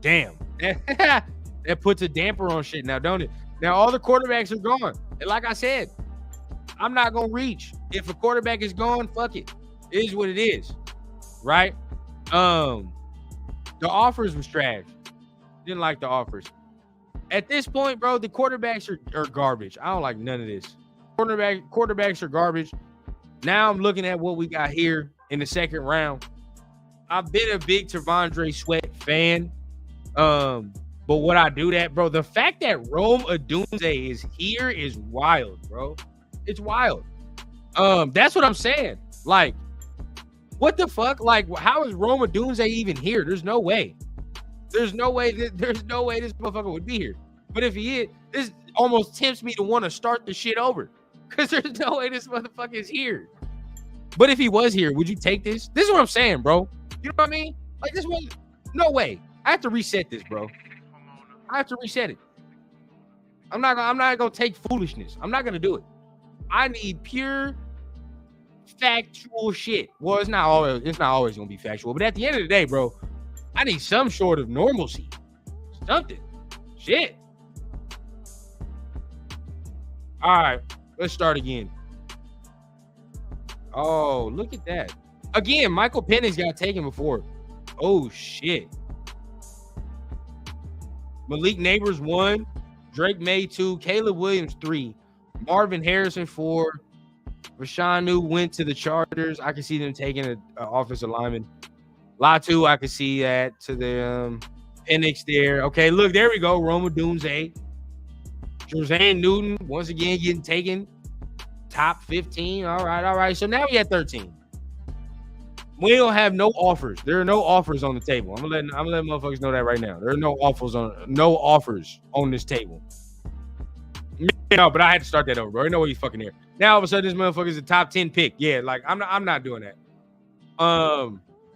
damn. That puts a damper on shit now, don't it? Now all the quarterbacks are gone. And like I said, I'm not going to reach. If a quarterback is gone, fuck it. It is what it is, right? The offers was trash. Didn't like the offers. At this point, bro, the quarterbacks are garbage. I don't like none of this. Quarterbacks are garbage. Now I'm looking at what we got here in the second round. I've been a big Tavondre Sweat fan. But would I do that, bro? The fact that Rome Odunze is here is wild, bro. It's wild. That's what I'm saying. Like, what the fuck? Like, how is Roma Doomsday even here? There's no way. There's no way this motherfucker would be here. But if he is, this almost tempts me to want to start the shit over. Because there's no way this motherfucker is here. But if he was here, would you take this? This is what I'm saying, bro. You know what I mean? Like, this one, no way. I have to reset this, bro. I have to reset it. I'm not gonna take foolishness. I'm not gonna do it. I need pure factual shit. Well, it's not always gonna be factual, but at the end of the day, bro, I need some sort of normalcy. Something. Shit. All right, let's start again. Oh, look at that. Again, Michael Penix got taken before. Oh shit. Malik Neighbors 1, Drake May 2, Caleb Williams 3, Marvin Harrison 4. Rashanu went to the Chargers. I can see them taking an offensive lineman. Latu, I can see that to the Penix there. Okay, look, there we go. Roma Doomsday. Josian Newton, once again, getting taken. Top 15. All right. So now we at 13. We don't have no offers. There are no offers on the table. I'm gonna let motherfuckers know that right now. There are no offers on this table. No, but I had to start that over, bro. Ain't no way he's fucking here. Now all of a sudden this motherfucker's a top 10 pick. Yeah, like I'm not doing that.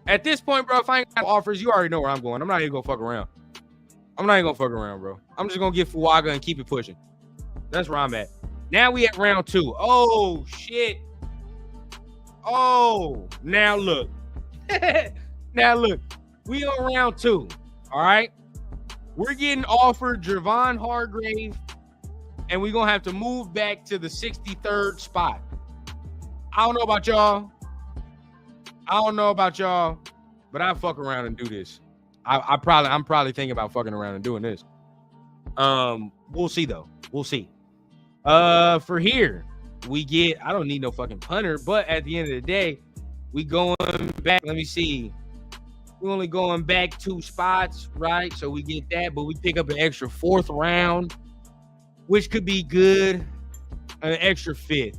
At this point, bro, if I ain't got offers, you already know where I'm going. I'm not even gonna fuck around. Bro. I'm just gonna get Fuaga and keep it pushing. That's where I'm at. Now we at round 2. Oh shit. Oh, now look. We on round 2. All right. We're getting offered Javon Hargrave, and we're gonna have to move back to the 63rd spot. I don't know about y'all, but I fuck around and do this. I'm probably thinking about fucking around and doing this. We'll see though. We'll see. For here, we get, I don't need no fucking punter, but at the end of the day, we going back. Let me see. We're only going back 2 spots, right? So we get that, but we pick up an extra 4th round, which could be good. An extra 5th.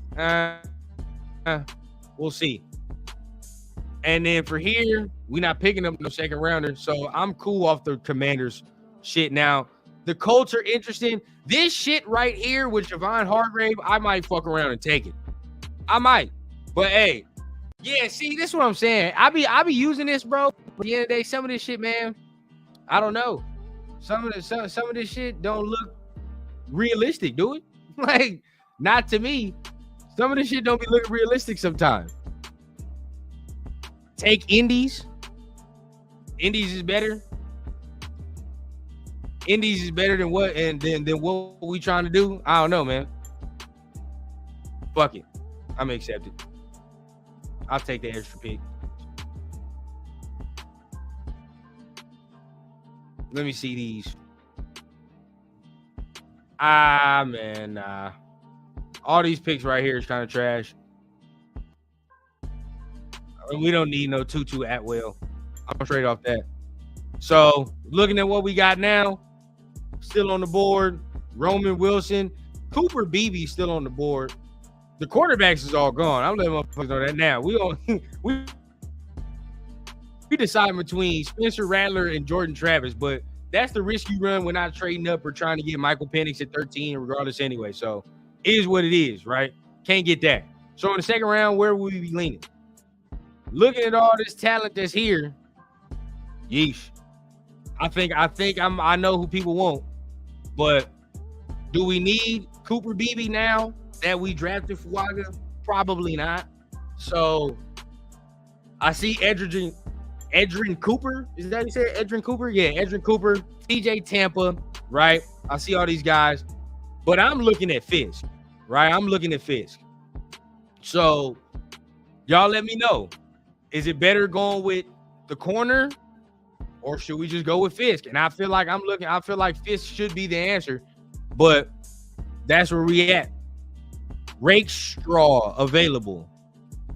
We'll see. And then for here, we're not picking up no second rounder. So I'm cool off the Commanders shit. Now, the Colts are interesting. This shit right here with Javon Hargrave, I might fuck around and take it. I might. But hey, Yeah, see, this is what I'm saying. I be using this, bro. But at the end of the day, some of this shit, man, I don't know. Some of this shit don't look realistic, do it? Like, not to me. Some of this shit don't be looking realistic sometimes. Take indies. Indies is better. Indies is better than what and then what we trying to do? I don't know, man. Fuck it. I'm accepted. I'll take the extra pick. Let me see these. Man, nah. All these picks right here is kind of trash. We don't need no Tutu Atwell. I'm straight off that. So, looking at what we got now, still on the board, Roman Wilson, Cooper Beebe still on the board. The quarterbacks is all gone. I'm letting motherfuckers know that now. We decide between Spencer Rattler and Jordan Travis, but that's the risk you run when not trading up or trying to get Michael Penix at 13, regardless anyway. So, it is what it is, right? Can't get that. So, in the second round, where will we be leaning? Looking at all this talent that's here, yeesh. I know who people want, but do we need Cooper Beebe now that we drafted Fuaga? Probably not. So I see Edrin Cooper. Is that what you said? Edrin Cooper? Yeah, Edrin Cooper, TJ Tampa, right? I see all these guys, but I'm looking at Fisk, right? I'm looking at Fisk. So y'all let me know. Is it better going with the corner, or should we just go with Fisk? And I feel like Fisk should be the answer, but that's where we at. Rakestraw available.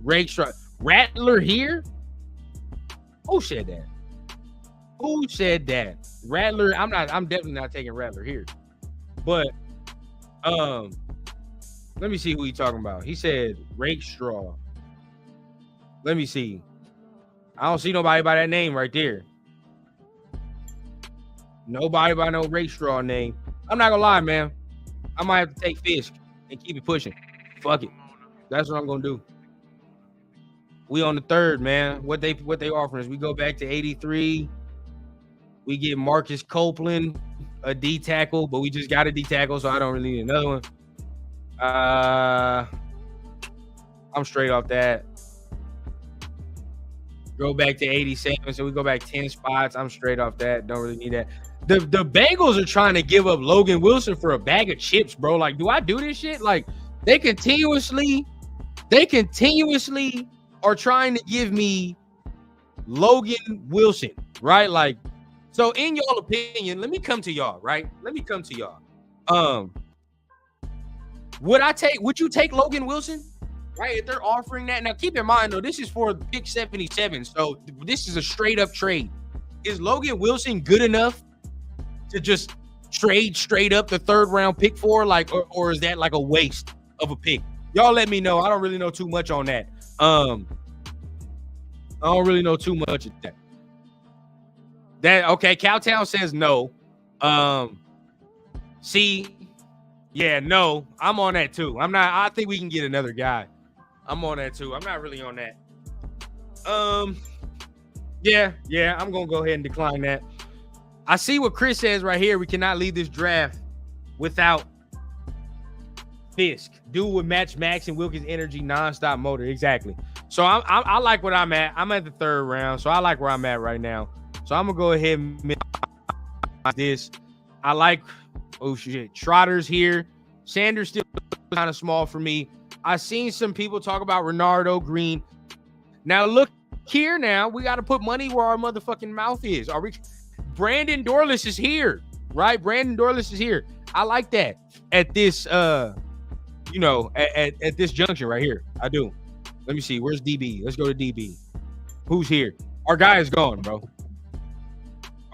Rakestraw. Rattler here? Who said that? Who said that? Rattler, I'm definitely not taking Rattler here. But let me see who he's talking about. He said Rakestraw. Let me see. I don't see nobody by that name right there. Nobody by no Rakestraw name. I'm not gonna lie, man. I might have to take Fisk and keep it pushing. Fuck it. That's what I'm gonna do. We on the third, man. What they offering us? We go back to 83. We get Marcus Copeland, a D tackle, but we just got a D tackle, so I don't really need another one. I'm straight off that. Go back to 87, so we go back 10 spots. I'm straight off that. Don't really need that. The Bengals are trying to give up Logan Wilson for a bag of chips, bro. Like, do I do this shit? Like, they continuously are trying to give me Logan Wilson, right? Like, so in y'all opinion, let me come to y'all, right? Let me come to y'all. Would you take Logan Wilson? Right, if they're offering that. Now, keep in mind, though, this is for pick 77, so this is a straight-up trade. Is Logan Wilson good enough to just trade straight up the third-round pick for, like, or is that like a waste of a pick? Y'all let me know. I don't really know too much on that. I don't really know too much of that. Okay, Cowtown says no. Yeah, no, I'm on that too. I think we can get another guy. I'm on that too. I'm not really on that. Yeah, I'm gonna go ahead and decline that. I see what Chris says right here. We cannot leave this draft without Fisk. Do with match Max and Wilkins' energy, nonstop motor. Exactly. So I like what I'm at. I'm at the third round, so I like where I'm at right now. So I'm gonna go ahead and make this. I like Trotter's here. Sanders still kind of small for me. I've seen some people talk about Renardo Green. Now look here. Now we got to put money where our motherfucking mouth is. Brandon Dorless is here, right? Brandon Dorless is here. I like that at this, at this junction right here. I do. Let me see. Where's DB? Let's go to DB. Who's here? Our guy is gone, bro.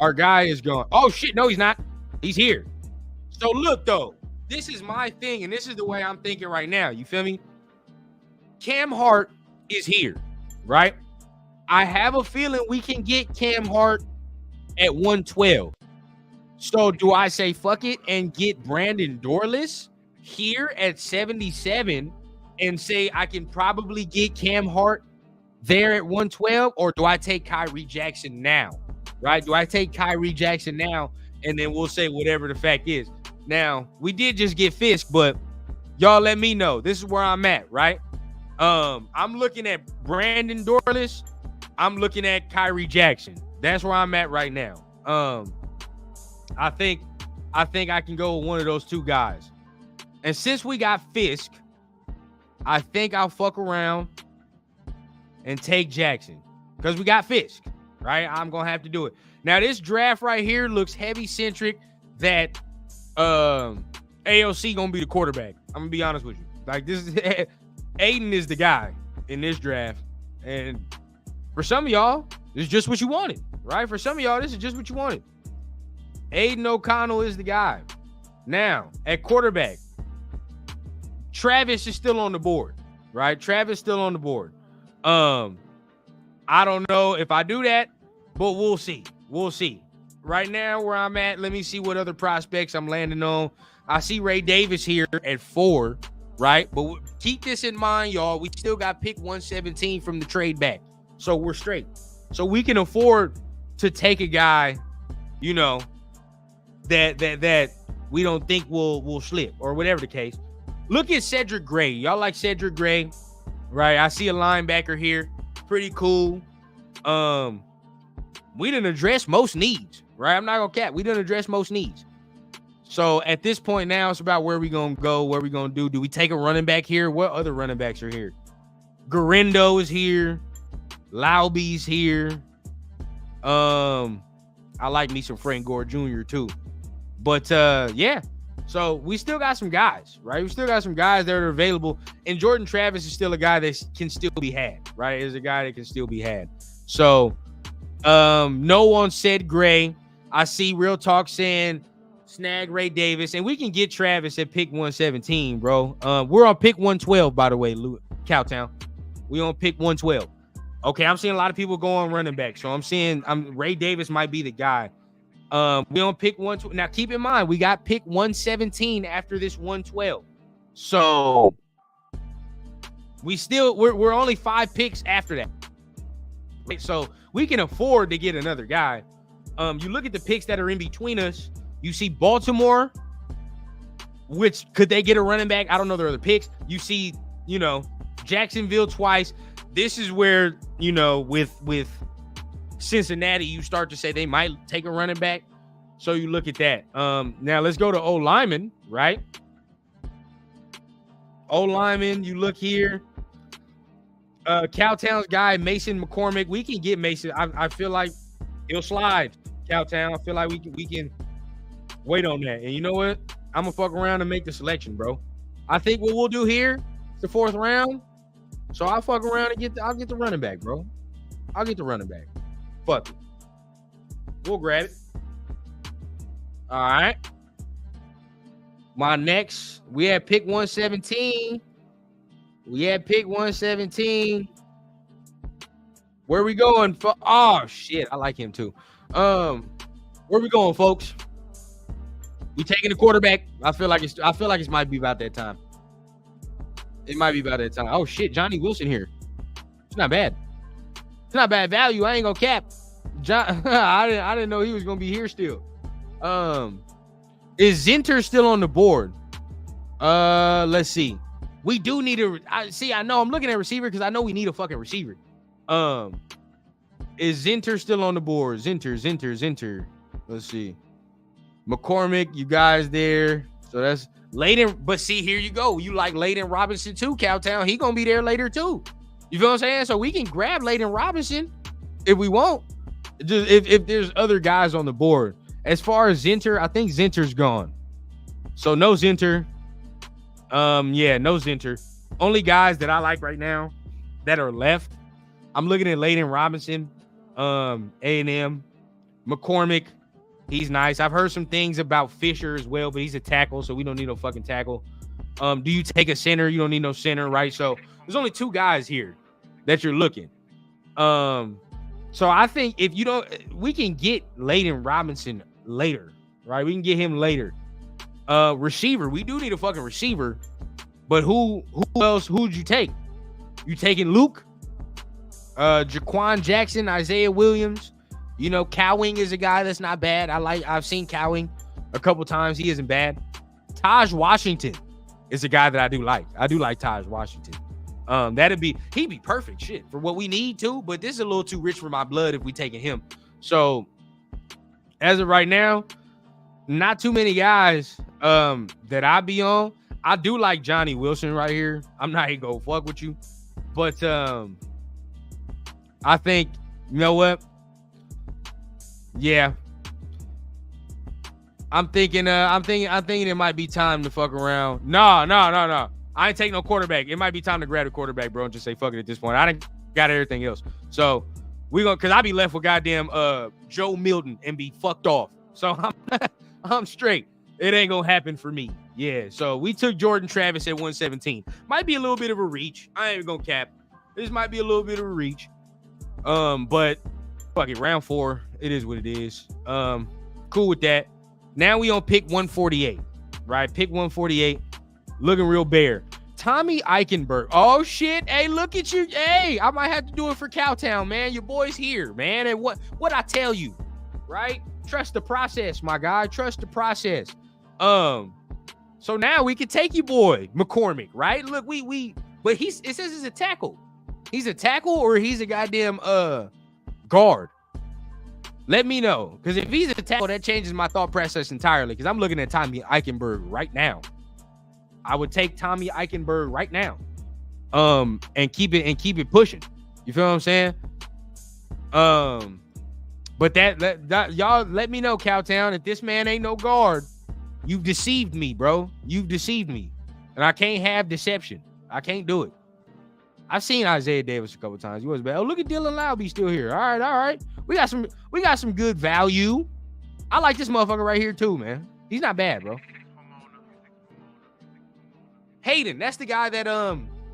Our guy is gone. Oh shit! No, he's not. He's here. So look though. This is my thing, and this is the way I'm thinking right now. You feel me? Cam Hart is here, right? I have a feeling we can get Cam Hart at 112. So do I say fuck it and get Brandon Dorless here at 77 and say I can probably get Cam Hart there at 112, or do I take Kyrie Jackson now? Right? Do I take Kyrie Jackson now, and then we'll say whatever the fact is. Now, we did just get Fisk, but y'all let me know. This is where I'm at, right? I'm looking at Brandon Dorless. I'm looking at Kyrie Jackson. That's where I'm at right now. I think I can go with one of those two guys. And since we got Fisk, I think I'll fuck around and take Jackson because we got Fisk, right? I'm going to have to do it. Now, this draft right here looks heavy-centric that AOC going to be the quarterback. I'm going to be honest with you. Like, this is Aiden is the guy in this draft. And for some of y'all, this is just what you wanted, right? For some of y'all, this is just what you wanted. Aiden O'Connell is the guy. Now, at quarterback, Travis is still on the board, right? Travis still on the board. I don't know if I do that, but we'll see. We'll see. Right now, where I'm at, let me see what other prospects I'm landing on. I see Ray Davis here at 4, right? But keep this in mind, y'all. We still got pick 117 from the trade back. So we're straight. So we can afford to take a guy, you know, that we don't think will slip or whatever the case. Look at Cedric Gray. Y'all like Cedric Gray, right? I see a linebacker here. Pretty cool. We didn't address most needs, right? I'm not gonna cap. We didn't address most needs. So at this point now, it's about where we gonna go, what we gonna do. Do we take a running back here? What other running backs are here? Garendo is here. Lauby's here. I like me some Frank Gore Jr. too. But yeah. So we still got some guys, right? We still got some guys that are available. And Jordan Travis is still a guy that can still be had, right? Is a guy that can still be had. So no one said Gray. I see Real Talk saying snag Ray Davis. And we can get Travis at pick 117, bro. We're on pick 112, by the way, Cowtown. We on pick 112. Okay, I'm seeing a lot of people go on running back. So I'm seeing Ray Davis might be the guy. We don't pick 112. Now, keep in mind, we got pick 117 after this 112. So we're only 5 picks after that. Right? So we can afford to get another guy. You look at the picks that are in between us. You see Baltimore, which could they get a running back? I don't know their other picks. You see, you know, Jacksonville twice. This is where, you know, with Cincinnati, you start to say they might take a running back. So you look at that. Now let's go to O-lineman, right? O-lineman, you look here. Cowtown's guy, Mason McCormick. We can get Mason. I feel like he'll slide. Cowtown, I feel like we can wait on that. And you know what? I'm going to fuck around and make the selection, bro. I think what we'll do here is the 4th round. So I'll fuck around and I'll get the running back, bro. I'll get the running back. Fuck it. We'll grab it. All right. My next, we had pick 117. Where we going? Oh, shit. I like him too. Where we going, folks? We taking the quarterback. I feel like it might be about that time. It might be about that time. Oh, shit. Johnny Wilson here. It's not bad. It's not bad value. I ain't gonna cap. I didn't know he was gonna be here still. Is Zinter still on the board? Let's see. We do need I know I'm looking at receiver because I know we need a fucking receiver. Is Zinter still on the board? Zinter. Let's see. McCormick, you guys there. So that's Layden. But see, here you go. You like Layden Robinson too, Cowtown. He gonna be there later too. You feel what I'm saying? So we can grab Layden Robinson if we want. Just if there's other guys on the board. As far as Zinter, I think Zinter's gone. So no Zinter. Yeah, no Zinter. Only guys that I like right now that are left. I'm looking at Layden Robinson, A&M, McCormick. He's nice. I've heard some things about Fisher as well, but he's a tackle, so we don't need no fucking tackle. Do you take a center? You don't need no center, right? So there's only 2 guys here that you're looking. So I think if you don't, we can get Layden Robinson later, right? We can get him later. Receiver, we do need a fucking receiver, but who else? Who'd you take? You taking Luke? Jaquan Jackson, Isaiah Williams. You know, Cowing is a guy that's not bad. I've seen Cowing a couple times. He isn't bad. Taj Washington is a guy that I do like. I do like Taj Washington. He'd be perfect shit for what we need to, but this is a little too rich for my blood if we taking him. So as of right now, not too many guys that I be on. I do like Johnny Wilson right here. I'm not even gonna fuck with you, but I think, you know what? Yeah. I'm thinking it might be time to fuck around. No. I ain't taking no quarterback. It might be time to grab a quarterback, bro, and just say fuck it at this point. I done got everything else. So cause I be left with goddamn Joe Milton and be fucked off. So I'm straight. It ain't gonna happen for me. Yeah. So we took Jordan Travis at 117. Might be a little bit of a reach. I ain't gonna cap. This might be a little bit of a reach. But fuck it, round 4. It is what it is. Cool with that. Now we on pick 148, right? Pick 148. Looking real bare. Tommy Eichenberg. Oh shit. Hey, look at you. Hey, I might have to do it for Cowtown, man. Your boy's here, man. And what I tell you, right? Trust the process, my guy. Trust the process. So now we can take you, boy, McCormick, right? Look, but it says he's a tackle. He's a tackle or he's a goddamn guard. Let me know. Because if he's a tackle, that changes my thought process entirely. Because I'm looking at Tommy Eichenberg right now. I would take Tommy Eichenberg right now. And keep it pushing. You feel what I'm saying? But that y'all let me know, Cowtown, if this man ain't no guard, you've deceived me, bro. You've deceived me. And I can't have deception. I can't do it. I've seen Isaiah Davis a couple times. He was bad. Oh, look at Dylan Lowby still here. All right. We got some good value. I like this motherfucker right here too, man. He's not bad, bro. Hayden, that's the guy that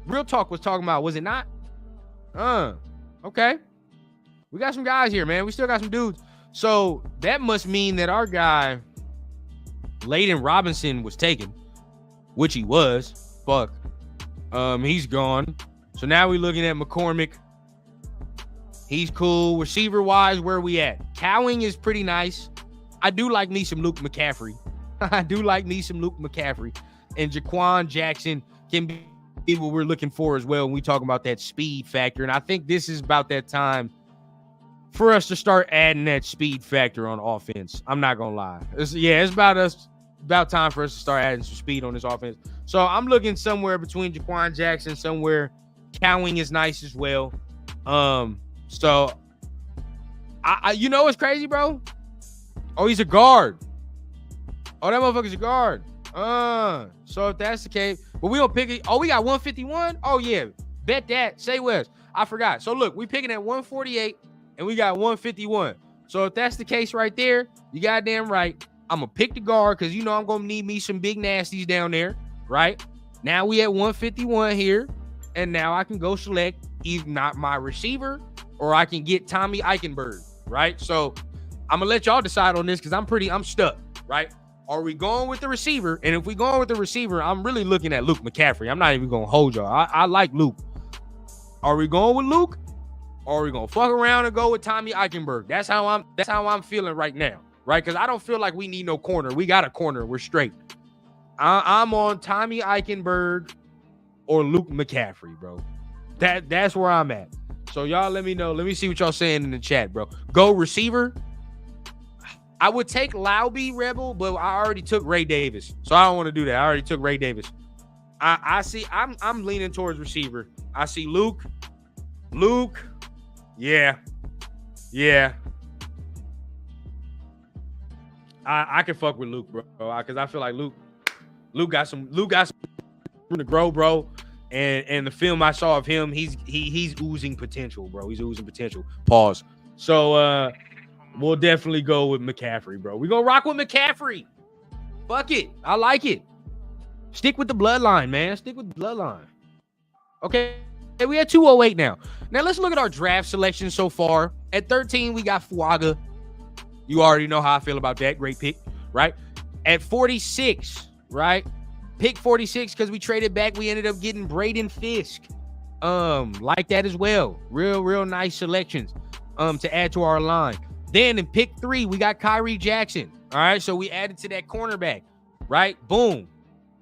Real Talk was talking about, was it not? Okay. We got some guys here, man. We still got some dudes. So that must mean that our guy, Layden Robinson, was taken, which he was. Fuck. He's gone. So now we're looking at McCormick. He's cool. Receiver-wise, where are we at? Cowing is pretty nice. I do like me some Luke McCaffrey. And Jaquan Jackson can be what we're looking for as well when we talk about that speed factor. And I think this is about that time for us to start adding that speed factor on offense. I'm not going to lie. It's about time for us to start adding some speed on this offense. So I'm looking somewhere between Jaquan Jackson, somewhere Cowing is nice as well. So I you know what's crazy, bro? Oh, he's a guard. Oh, that motherfucker's a guard. So if that's the case, but we don't pick it. Oh, we got 151. Oh yeah, bet that. Say Wes. I forgot. So look, we picking at 148 and we got 151. So if that's the case right there, you goddamn right. I'm gonna pick the guard because you know I'm gonna need me some big nasties down there, right? Now we at 151 here, and now I can go select either not my receiver or I can get Tommy Eichenberg, right? So I'm gonna let y'all decide on this because I'm stuck, right? Are we going with the receiver? And if we going with the receiver, I'm really looking at Luke McCaffrey. I'm not even gonna hold y'all. I like Luke. Are we going with Luke? Or are we gonna fuck around and go with Tommy Eichenberg? That's how I'm feeling right now, right? Because I don't feel like we need no corner. We got a corner. We're straight. I'm on Tommy Eichenberg or Luke McCaffrey, bro. That's where I'm at. So y'all let me know. Let me see what y'all saying in the chat, bro. Go receiver. I would take Lowby, Rebel, but I already took Ray Davis. So I don't want to do that. I already took Ray Davis. I see I'm leaning towards receiver. I see Luke. Yeah. I can fuck with Luke, bro, because I feel like Luke got some room to grow, bro. And the film I saw of him, he's oozing potential, bro. He's oozing potential. Pause. So we'll definitely go with McCaffrey, bro. We're gonna rock with McCaffrey. Fuck it. I like it. Stick with the bloodline, man. Stick with the bloodline. Okay. We at 208 now. Now let's look at our draft selection so far. At 13, we got Fuaga. You already know how I feel about that. Great pick, right? At 46, right? Pick 46 because we traded back. We ended up getting Braden Fisk. like that as well. Real nice selections to add to our line. Then in pick 3, we got Kyrie Jackson. All right, so we added to that cornerback, right? Boom.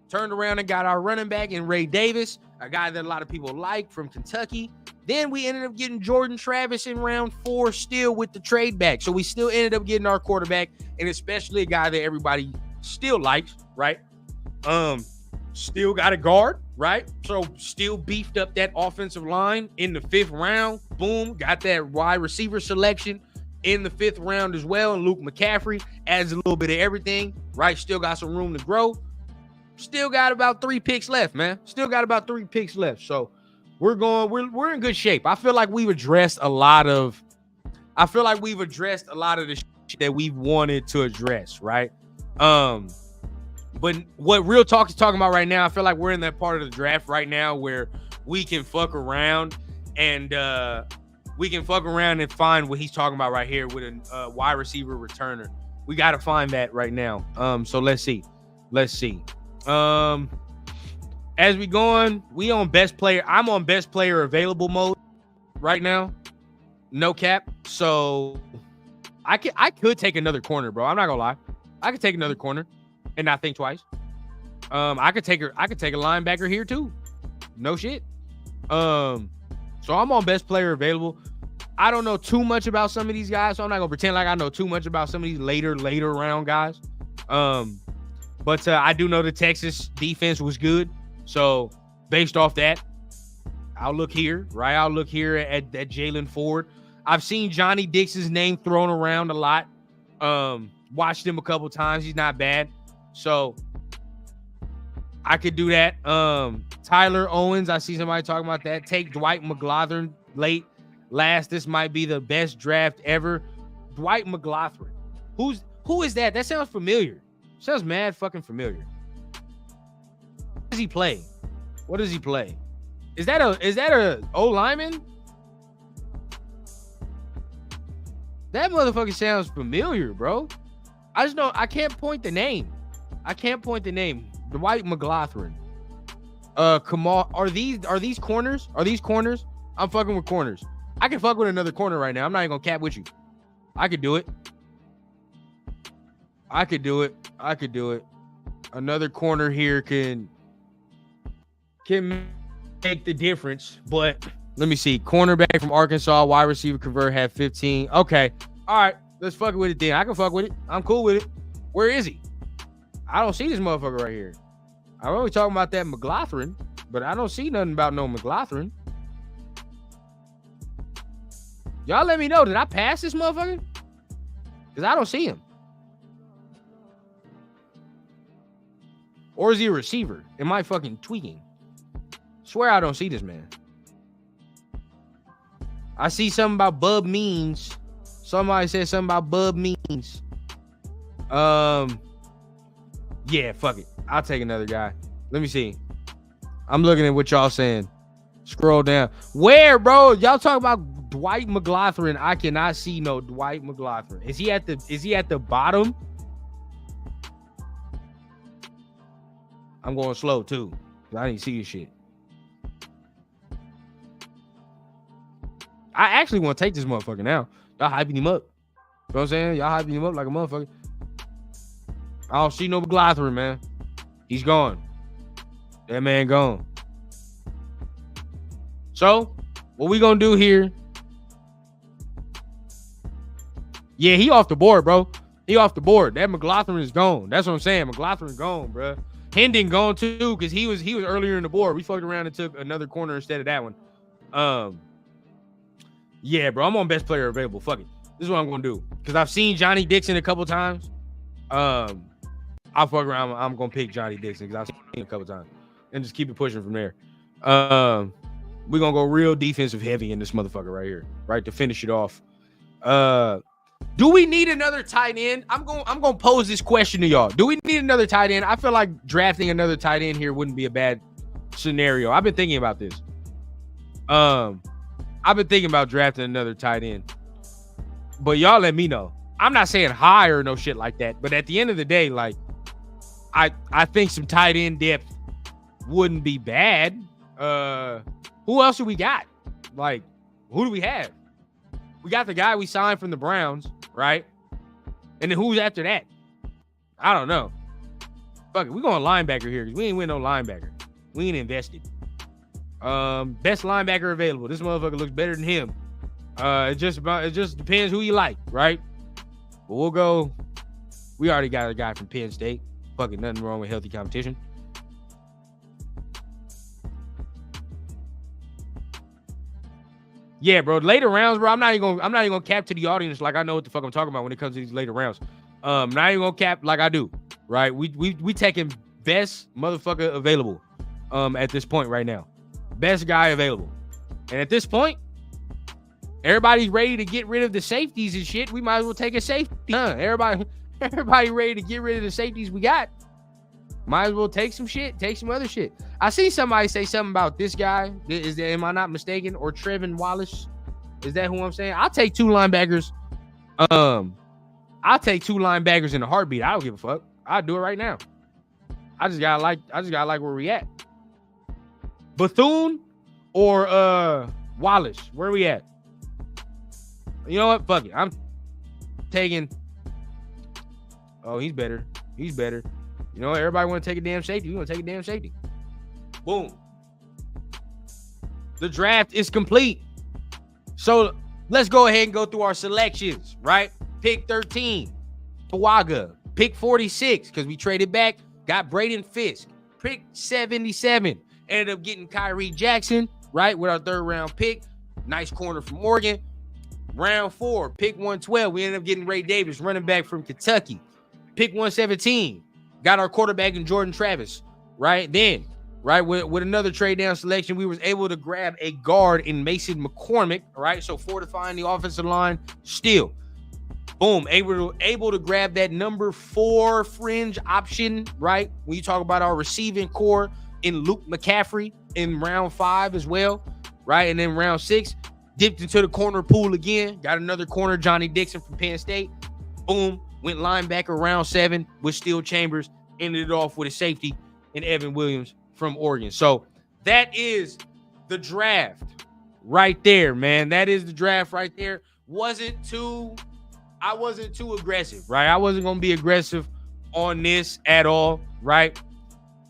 Turned around and got our running back in Ray Davis, a guy that a lot of people like from Kentucky. Then we ended up getting Jordan Travis in round 4 still with the trade back. So we still ended up getting our quarterback, and especially a guy that everybody still likes, right? Still got a guard, right? So still beefed up that offensive line in the 5th round. Boom, got that wide receiver selection in the 5th round as well. And Luke McCaffrey adds a little bit of everything, right? Still got some room to grow. Still got about 3 picks left, man. Still got about 3 picks left. So we're in good shape. I feel like we've addressed a lot of the shit that we've wanted to address, right? But what Real Talk is talking about right now, I feel like we're in that part of the draft right now where we can fuck around and find what he's talking about right here with a wide receiver returner. We got to find that right now. So let's see. As we going, we on best player. I'm on best player available mode right now. No cap. So I could take another corner, bro. I'm not gonna lie. I could take another corner and not think twice. I could take a linebacker here too. No shit. So I'm on best player available. I don't know too much about some of these guys, so I'm not gonna pretend like I know too much about some of these later round guys. But I do know the Texas defense was good. So based off that, I'll look here, right? I'll look here at Jalen Ford. I've seen Johnny Dixon's name thrown around a lot. Watched him a couple times. He's not bad. So I could do that. Tyler Owens, I see somebody talking about that. Take Dwight McGlothern last. This might be the best draft ever. Dwight McGlothern. Who is that? That sounds familiar. Sounds mad fucking familiar. What does he play? Is that a O lineman? That motherfucker sounds familiar, bro. I just know I can't point the name. Dwight McGlothern. Kamal. Are these corners? I'm fucking with corners. I can fuck with another corner right now. I'm not even gonna cap with you. I could do it. Another corner here can make the difference. But let me see. Cornerback from Arkansas, wide receiver convert, had 15. Okay. All right. Let's fuck with it then. I can fuck with it. I'm cool with it. Where is he? I don't see this motherfucker right here. I'm only talking about that McGlothern, but I don't see nothing about no McGlothern. Y'all let me know. Did I pass this motherfucker? Because I don't see him. Or is he a receiver? Am I fucking tweaking? Swear I don't see this man. I see something about Bub Means. Somebody said something about Bub Means. Yeah, fuck it. I'll take another guy. Let me see. I'm looking at what y'all saying. Scroll down. Where, bro? Y'all talking about Dwight McGlothern. I cannot see no Dwight McGlothern. Is he at the bottom? I'm going slow too. I didn't see this shit. I actually want to take this motherfucker now. Y'all hyping him up. You know what I'm saying? Y'all hyping him up like a motherfucker. I don't see no McGlothern, man. He's gone. That man gone. So, what we gonna do here? Yeah, he off the board, bro. He off the board. That McGlothern is gone. That's what I'm saying. McGlothern gone, bro. Hendon gone too, because he was earlier in the board. We fucked around and took another corner instead of that one. Yeah, bro. I'm on best player available. Fuck it. This is what I'm gonna do. Because I've seen Johnny Dixon a couple times. I'll fuck around. I'm gonna pick Johnny Dixon because I've seen him a couple times. And just keep it pushing from there. We're gonna go real defensive heavy in this motherfucker right here, right? To finish it off. Do we need another tight end? I'm gonna pose this question to y'all. Do we need another tight end? I feel like drafting another tight end here wouldn't be a bad scenario. I've been thinking about this. I've been thinking about drafting another tight end. But y'all let me know. I'm not saying high or no shit like that. But at the end of the day, like, I think some tight end depth wouldn't be bad. who else do we got? Like, who do we have? We got the guy we signed from the Browns, right? And then who's after that? I don't know. Fuck it, we going linebacker here because we ain't win no linebacker. We ain't invested. Best linebacker available. This motherfucker looks better than him. It just depends who you like, right? But we'll go. We already got a guy from Penn State. Fucking nothing wrong with healthy competition. Yeah, bro. Later rounds, bro. I'm not even gonna cap to the audience like I know what the fuck I'm talking about when it comes to these later rounds. Not even gonna cap like I do, right? We taking best motherfucker available at this point right now. Best guy available. And at this point, everybody's ready to get rid of the safeties and shit. We might as well take a safety. Everybody ready to get rid of the safeties we got. Might as well take some shit, take some other shit. I see somebody say something about this guy. Am I not mistaken? Or Trevin Wallace? Is that who I'm saying? I'll take two linebackers. I'll take two linebackers in a heartbeat. I don't give a fuck. I'll do it right now. I just gotta like where we at. Bethune or Wallace? Where we at? You know what? Fuck it. I'm taking. Oh, he's better. He's better. You know, everybody want to take a damn safety. We want to take a damn safety. Boom. The draft is complete. So let's go ahead and go through our selections, right? Pick 13, Tawaga. Pick 46, because we traded back, got Braden Fisk. Pick 77, ended up getting Kyrie Jackson, right, with our third round pick. Nice corner from Oregon. Round 4, pick 112, we ended up getting Ray Davis, running back from Kentucky. Pick 117, got our quarterback in Jordan Travis, right? Then, right, with another trade down selection, we was able to grab a guard in Mason McCormick, right? So fortifying the offensive line still. Boom, able to grab that number 4 fringe option, right? When you talk about our receiving core in Luke McCaffrey in round 5 as well, right? And then round 6, dipped into the corner pool again. Got another corner, Johnny Dixon from Penn State. Boom, went linebacker round 7 with Steel Chambers. Ended it off with a safety in Evan Williams from Oregon. So that is the draft right there, man. That is the draft right there. I wasn't too aggressive, right? I wasn't going to be aggressive on this at all, right?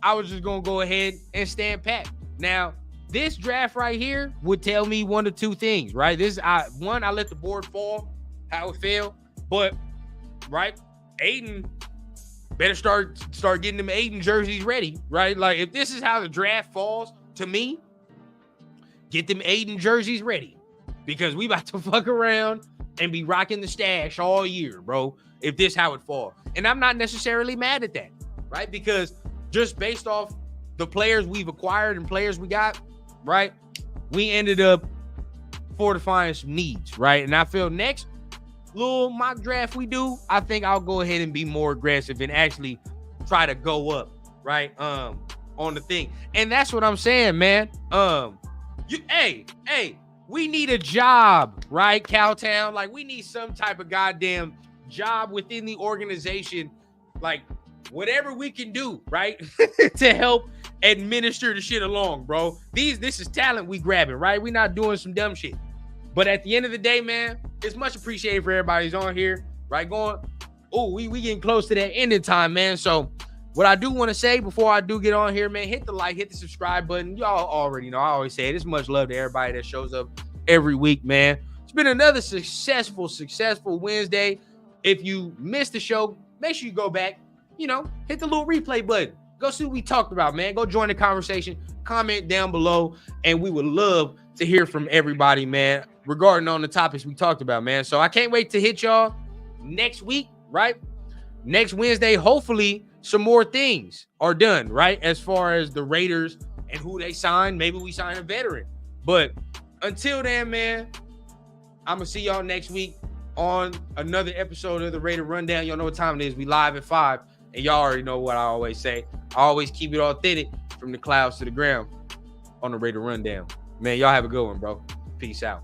I was just going to go ahead and stand pat. Now, this draft right here would tell me one of two things, right? I let the board fall, how it fell, but, right, Aiden better start getting them Aiden jerseys ready, right? Like, if this is how the draft falls to me, get them Aiden jerseys ready, because we about to fuck around and be rocking the stash all year, bro, if this how it falls. And I'm not necessarily mad at that, right? Because just based off the players we've acquired and players we got, right, we ended up fortifying some needs, right? And I feel next little mock draft we do, I think I'll go ahead and be more aggressive and actually try to go up, right, on the thing. And that's what I'm saying, man. We need a job, right, Cowtown? Like, we need some type of goddamn job within the organization, like, whatever we can do, right, to help administer the shit along, bro. This is talent we grabbing, right? We not doing some dumb shit. But at the end of the day, man, it's much appreciated for everybody who's on here, right? We getting close to that ending time, man. So what I do want to say before I do get on here, man, hit the like, hit the subscribe button. Y'all already know. I always say it. It's much love to everybody that shows up every week, man. It's been another successful Wednesday. If you missed the show, make sure you go back, hit the little replay button. Go see what we talked about, man. Go join the conversation. Comment down below, and we would love to hear from everybody, man, regarding on the topics we talked about, man. So I can't wait to hit y'all next week, right? Next Wednesday, hopefully some more things are done, right? As far as the Raiders and who they sign. Maybe we sign a veteran. But until then, man, I'm going to see y'all next week on another episode of the Raider Rundown. Y'all know what time it is. We live at 5. And y'all already know what I always say. I always keep it authentic from the clouds to the ground on the Raider Rundown. Man, y'all have a good one, bro. Peace out.